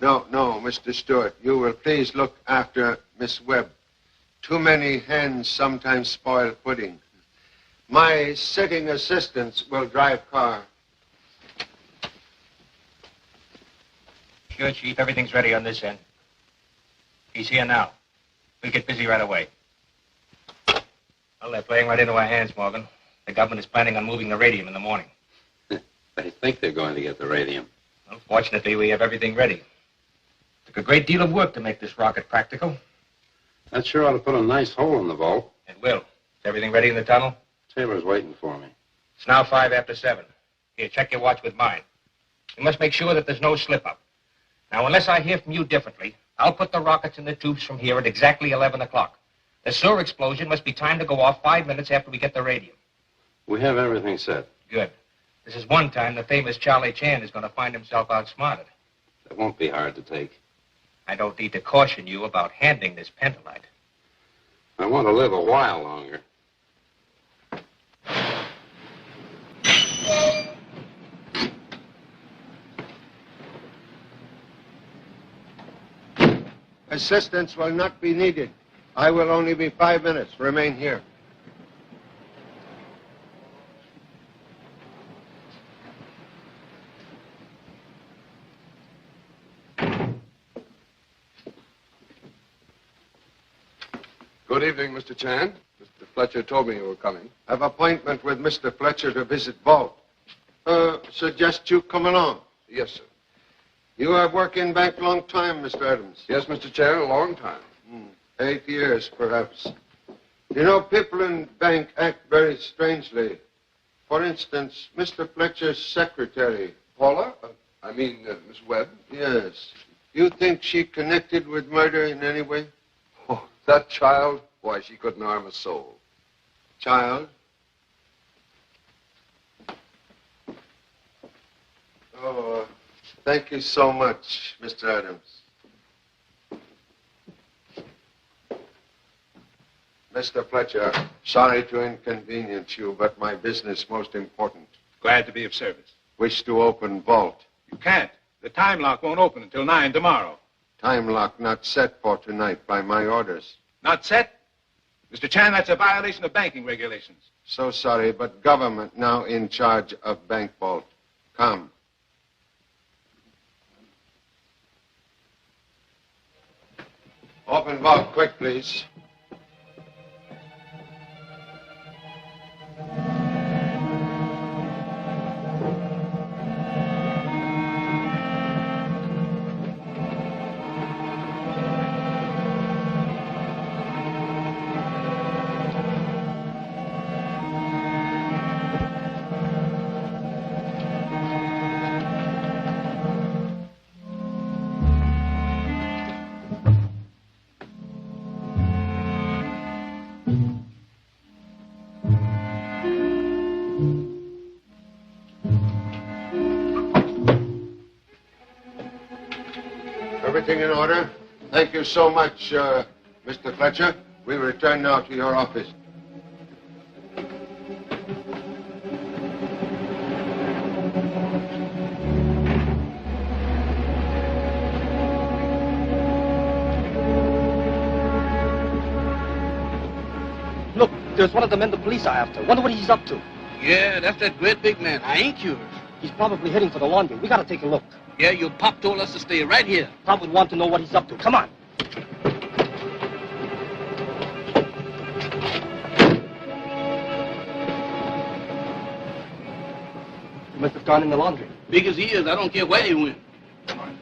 [SPEAKER 7] No, Mr. Stewart. You will please look after Miss Webb. Too many hens sometimes spoil pudding. My sitting assistants will drive car.
[SPEAKER 14] Sure, Chief. Everything's ready on this end. He's here now. We'll get busy right away. Well, they're playing right into our hands, Morgan. The government is planning on moving the radium in the morning.
[SPEAKER 6] They think they're going to get the radium.
[SPEAKER 14] Well, fortunately, we have everything ready. Took a great deal of work to make this rocket practical.
[SPEAKER 6] That sure ought to put a nice hole in the vault.
[SPEAKER 14] It will. Is everything ready in the tunnel?
[SPEAKER 6] Taylor's waiting for me.
[SPEAKER 14] It's now 7:05. Here, check your watch with mine. We must make sure that there's no slip-up. Now, unless I hear from you differently, I'll put the rockets in the tubes from here at exactly 11 o'clock. The sewer explosion must be timed to go off 5 minutes after we get the radium.
[SPEAKER 6] We have everything set.
[SPEAKER 14] Good. This is one time the famous Charlie Chan is going to find himself outsmarted.
[SPEAKER 6] It won't be hard to take.
[SPEAKER 14] I don't need to caution you about handling this pentolite.
[SPEAKER 6] I want to live a while longer.
[SPEAKER 7] Assistance will not be needed. I will only be 5 minutes. Remain here.
[SPEAKER 10] Good evening, Mr. Chan. Mr. Fletcher told me you were coming.
[SPEAKER 7] I have appointment with Mr. Fletcher to visit vault. Suggest you come along.
[SPEAKER 10] Yes, sir.
[SPEAKER 7] You have worked in bank long time, Mr. Adams.
[SPEAKER 10] Yes, Mr. Chan, a long time.
[SPEAKER 7] 8 years, perhaps. You know, people in bank act very strangely. For instance, Mr. Fletcher's secretary.
[SPEAKER 10] Paula? Miss Webb?
[SPEAKER 7] Yes. You think she connected with murder in any way?
[SPEAKER 10] Oh, that child? Why, she couldn't harm a soul.
[SPEAKER 7] Child? Oh, thank you so much, Mr. Adams. Mr. Fletcher, sorry to inconvenience you, but my business most important.
[SPEAKER 14] Glad to be of service.
[SPEAKER 7] Wish to open vault.
[SPEAKER 14] You can't. The time lock won't open until 9 tomorrow.
[SPEAKER 7] Time lock not set for tonight by my orders.
[SPEAKER 14] Not set? Mr. Chan, that's a violation of banking regulations.
[SPEAKER 7] So sorry, but government now in charge of bank vault. Come. Open vault quick, please. Everything in order? Thank you so much, Mr. Fletcher. We return now to your office.
[SPEAKER 11] Look, there's one of the men the police are after. Wonder what he's up to.
[SPEAKER 9] Yeah, that's that great big man. I ain't curious.
[SPEAKER 11] He's probably heading for the laundry. We gotta take a look.
[SPEAKER 9] Yeah, your pop told us to stay right here.
[SPEAKER 11] Pop would want to know what he's up to. Come on. He must have gone in the laundry.
[SPEAKER 9] Big as he is, I don't care where he went.
[SPEAKER 11] Come on.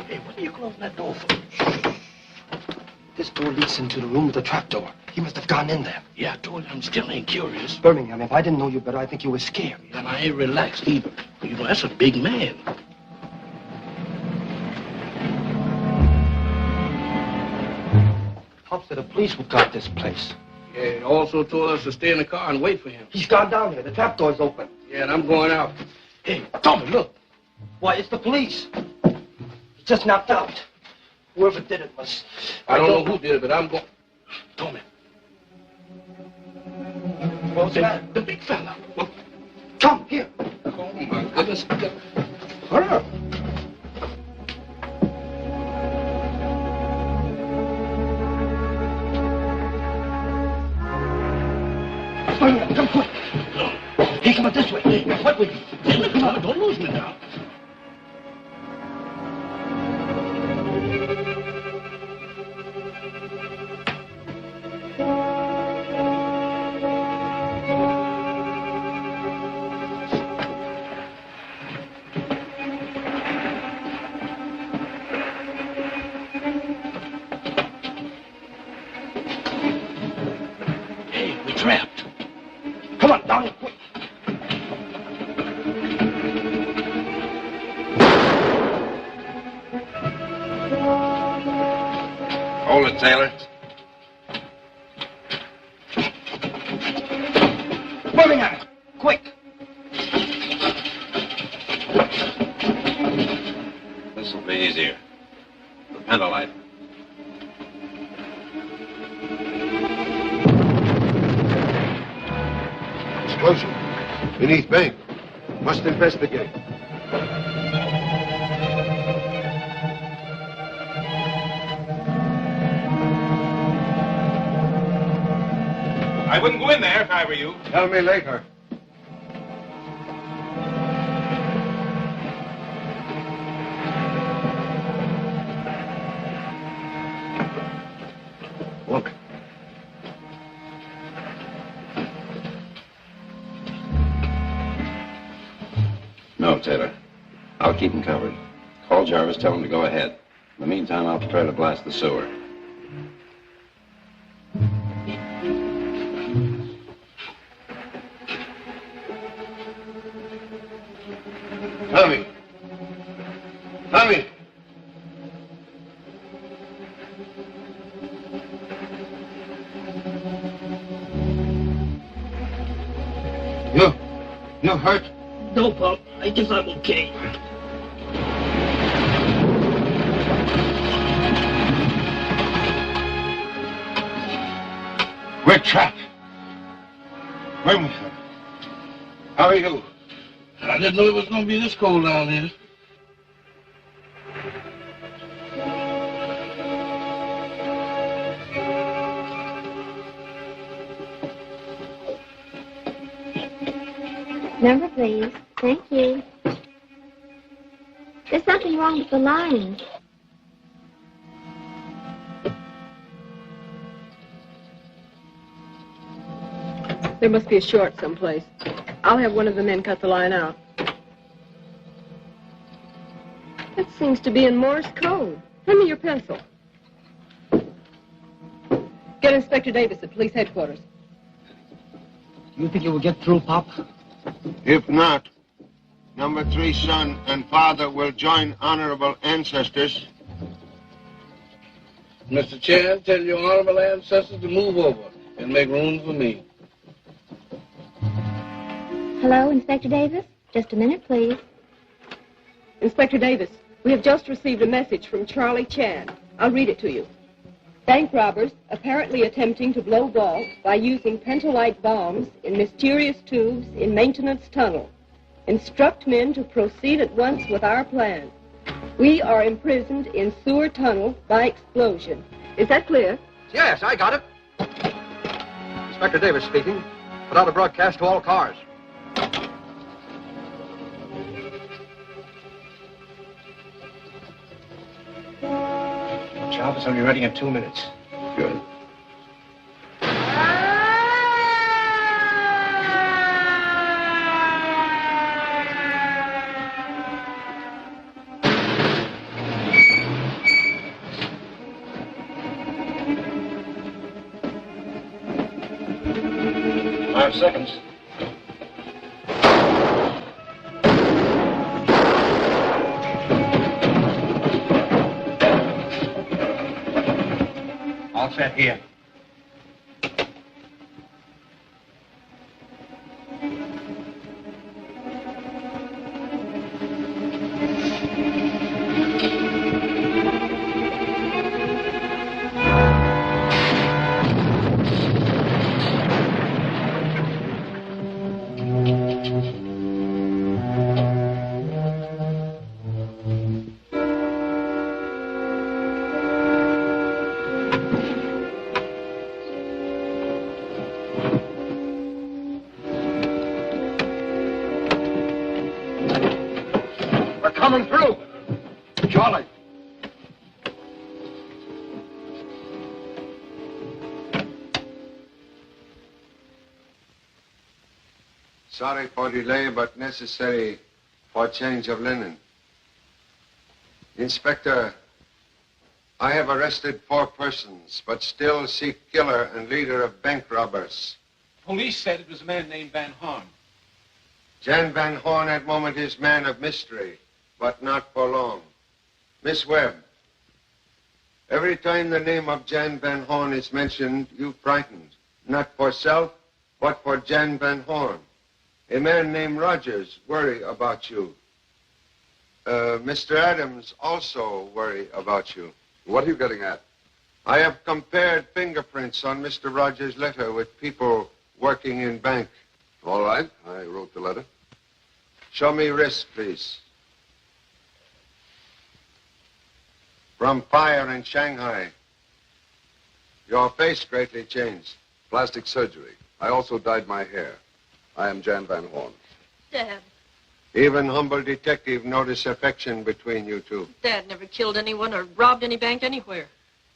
[SPEAKER 9] Hey, what are you closing that door for?
[SPEAKER 11] This door leads into the room with the trapdoor. He must have gone in there.
[SPEAKER 9] Yeah, I told you I'm still ain't curious.
[SPEAKER 11] Birmingham, if I didn't know you better, I think you were scared.
[SPEAKER 9] And I ain't relaxed either. You know, that's a big man.
[SPEAKER 11] Pop said the police would guard this place.
[SPEAKER 9] Yeah, he also told us to stay in the car and wait for him.
[SPEAKER 11] He's gone down here. The trapdoor's open.
[SPEAKER 9] Yeah, and I'm going out. Hey, Tommy, look.
[SPEAKER 11] Why, it's the police. He's just knocked out. Whoever did it must...
[SPEAKER 9] I don't know who did it, but I'm going... Tommy.
[SPEAKER 11] What's that?
[SPEAKER 9] The big fella. Well,
[SPEAKER 11] come, here.
[SPEAKER 9] Oh, my goodness.
[SPEAKER 11] Hurry up. Come quick. Hey, come on this way. Hey, what with you?
[SPEAKER 9] Come on, don't lose me now. Hey, we're trapped.
[SPEAKER 11] Come on, down here, quick.
[SPEAKER 6] Hold it, Taylor.
[SPEAKER 11] Birmingham, quick.
[SPEAKER 6] This'll be easier. The pendulite.
[SPEAKER 7] Explosion. Beneath bank. Must investigate.
[SPEAKER 14] I wouldn't go in there if I were you.
[SPEAKER 7] Tell me later. Look.
[SPEAKER 6] No, Taylor. I'll keep him covered. Call Jarvis, tell him to go ahead. In the meantime, I'll try to blast the sewer.
[SPEAKER 7] Tommy. Tommy. You hurt?
[SPEAKER 9] No, Pop. I guess I'm okay.
[SPEAKER 7] We're trapped. Birmingham. How are you?
[SPEAKER 9] I didn't know it was going to be this cold down here.
[SPEAKER 16] Number, please. Thank you. There's something wrong with the lines.
[SPEAKER 3] There must be a short someplace. I'll have one of the men cut the line out. That seems to be in Morse code. Hand me your pencil. Get Inspector Davis at police
[SPEAKER 7] Number 3 son and father will join honorable ancestors.
[SPEAKER 9] Mr. Chan, tell your honorable ancestors to move over and make room for me.
[SPEAKER 16] Hello, Inspector Davis? Just a minute, please.
[SPEAKER 17] Inspector Davis, we have just received a message from Charlie Chan. I'll read it to you. Bank robbers apparently attempting to blow vault by using pentolite bombs in mysterious tubes in maintenance tunnel. Instruct men to proceed at once with our plan. We are imprisoned in sewer tunnel by explosion. Is that clear?
[SPEAKER 12] Yes, I got it. Inspector Davis speaking. Put out a broadcast to all cars.
[SPEAKER 14] Jarvis will be ready in 2 minutes.
[SPEAKER 8] Good.
[SPEAKER 14] Seconds. All set here.
[SPEAKER 12] Coming through. Charlie.
[SPEAKER 7] Sorry for delay, but necessary for change of linen. Inspector, I have arrested 4 persons, but still seek killer and leader of bank robbers.
[SPEAKER 1] Police said it was a man named Van Horn.
[SPEAKER 7] Jan Van Horn at moment is man of mystery, but not for long. Miss Webb, every time the name of Jan Van Horn is mentioned, you frightened. Not for self, but for Jan Van Horn. A man named Rogers worry about you. Mr. Adams also worry about you.
[SPEAKER 10] What are you getting at?
[SPEAKER 7] I have compared fingerprints on Mr. Rogers' letter with people working in bank.
[SPEAKER 10] All right, I wrote the letter.
[SPEAKER 7] Show me wrist, please. From fire in Shanghai. Your face greatly changed.
[SPEAKER 10] Plastic surgery. I also dyed my hair. I am Jan Van Horn.
[SPEAKER 3] Dad.
[SPEAKER 7] Even humble detective notice affection between you two.
[SPEAKER 3] Dad never killed anyone or robbed any bank anywhere.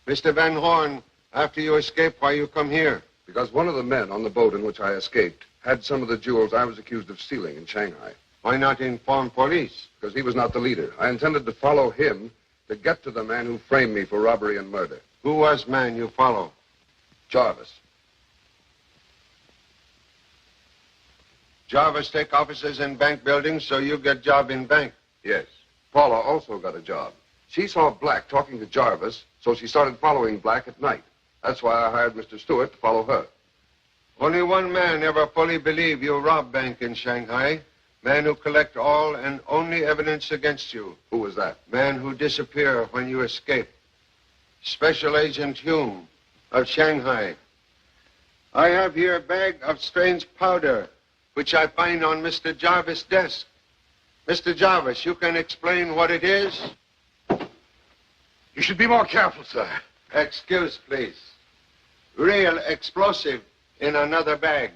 [SPEAKER 7] Mr. Van Horn, after you escaped, why you come here?
[SPEAKER 10] Because one of the men on the boat in which I escaped had some of the jewels I was accused of stealing in Shanghai.
[SPEAKER 7] Why not inform police?
[SPEAKER 10] Because he was not the leader. I intended to follow him to get to the man who framed me for robbery and murder.
[SPEAKER 7] Who was man you follow?
[SPEAKER 10] Jarvis.
[SPEAKER 7] Jarvis take offices in bank buildings, so you get job in bank.
[SPEAKER 10] Yes. Paula also got a job. She saw Black talking to Jarvis, so she started following Black at night. That's why I hired Mr. Stewart to follow her.
[SPEAKER 7] Only one man ever fully believed you robbed bank in Shanghai. Man who collect all and only evidence against you.
[SPEAKER 10] Who was that?
[SPEAKER 7] Man who disappear when you escape. Special Agent Hume of Shanghai. I have here a bag of strange powder, which I find on Mr. Jarvis' desk. Mr. Jarvis, you can explain what it is?
[SPEAKER 9] You should be more careful, sir.
[SPEAKER 7] Excuse, please. Real explosive in another bag.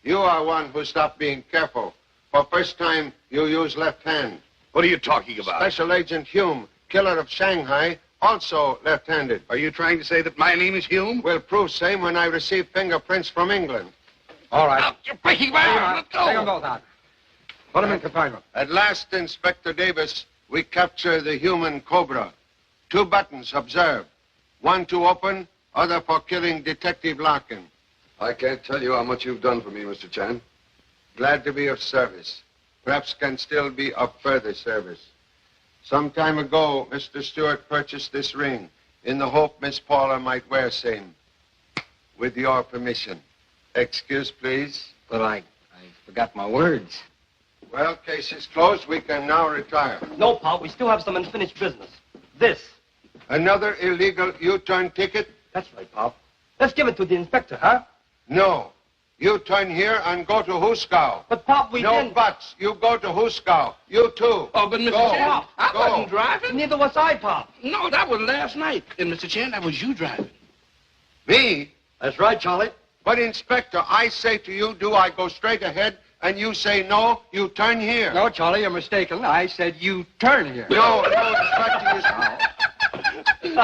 [SPEAKER 7] You are one who stopped being careful. For first time, you use left hand.
[SPEAKER 9] What are you talking about?
[SPEAKER 7] Special Agent Hume, killer of Shanghai, also left-handed.
[SPEAKER 9] Are you trying to say that my name is Hume?
[SPEAKER 7] Will prove same when I receive fingerprints from England.
[SPEAKER 12] All right.
[SPEAKER 9] Now, you're breaking my arm. Let go.
[SPEAKER 12] Take them both out. Put them in confinement.
[SPEAKER 7] At last, Inspector Davis, we capture the human Cobra. 2 buttons, observe. One to open, other for killing Detective Larkin.
[SPEAKER 10] I can't tell you how much you've done for me, Mr. Chan.
[SPEAKER 7] Glad to be of service. perhaps can still be of further service. Some time ago, Mr. Stewart purchased this ring in the hope Miss Paula might wear same. With your permission. Excuse, please.
[SPEAKER 12] But I forgot my words.
[SPEAKER 7] Well, case is closed. We can now retire.
[SPEAKER 11] No, Pop, we still have some unfinished business. This.
[SPEAKER 7] Another illegal U-turn ticket?
[SPEAKER 11] That's right, Pop. Let's give it to the inspector, huh?
[SPEAKER 7] No. You turn here and go to Huskow.
[SPEAKER 11] But, Pop, we
[SPEAKER 7] No
[SPEAKER 11] didn't.
[SPEAKER 7] buts. You go to Huskow. You too.
[SPEAKER 9] Oh, but Mr.
[SPEAKER 7] Go.
[SPEAKER 9] Chen, I
[SPEAKER 7] Go.
[SPEAKER 9] wasn't driving.
[SPEAKER 11] Neither was I, Pop.
[SPEAKER 9] No, that was last night. And Mr. Chen, that was you driving.
[SPEAKER 7] Me?
[SPEAKER 12] That's right, Charlie.
[SPEAKER 7] But, Inspector, I say to you, do I go straight ahead? And you say no, you turn here.
[SPEAKER 12] No, Charlie, you're mistaken. I said you turn here.
[SPEAKER 7] No, Inspector, you...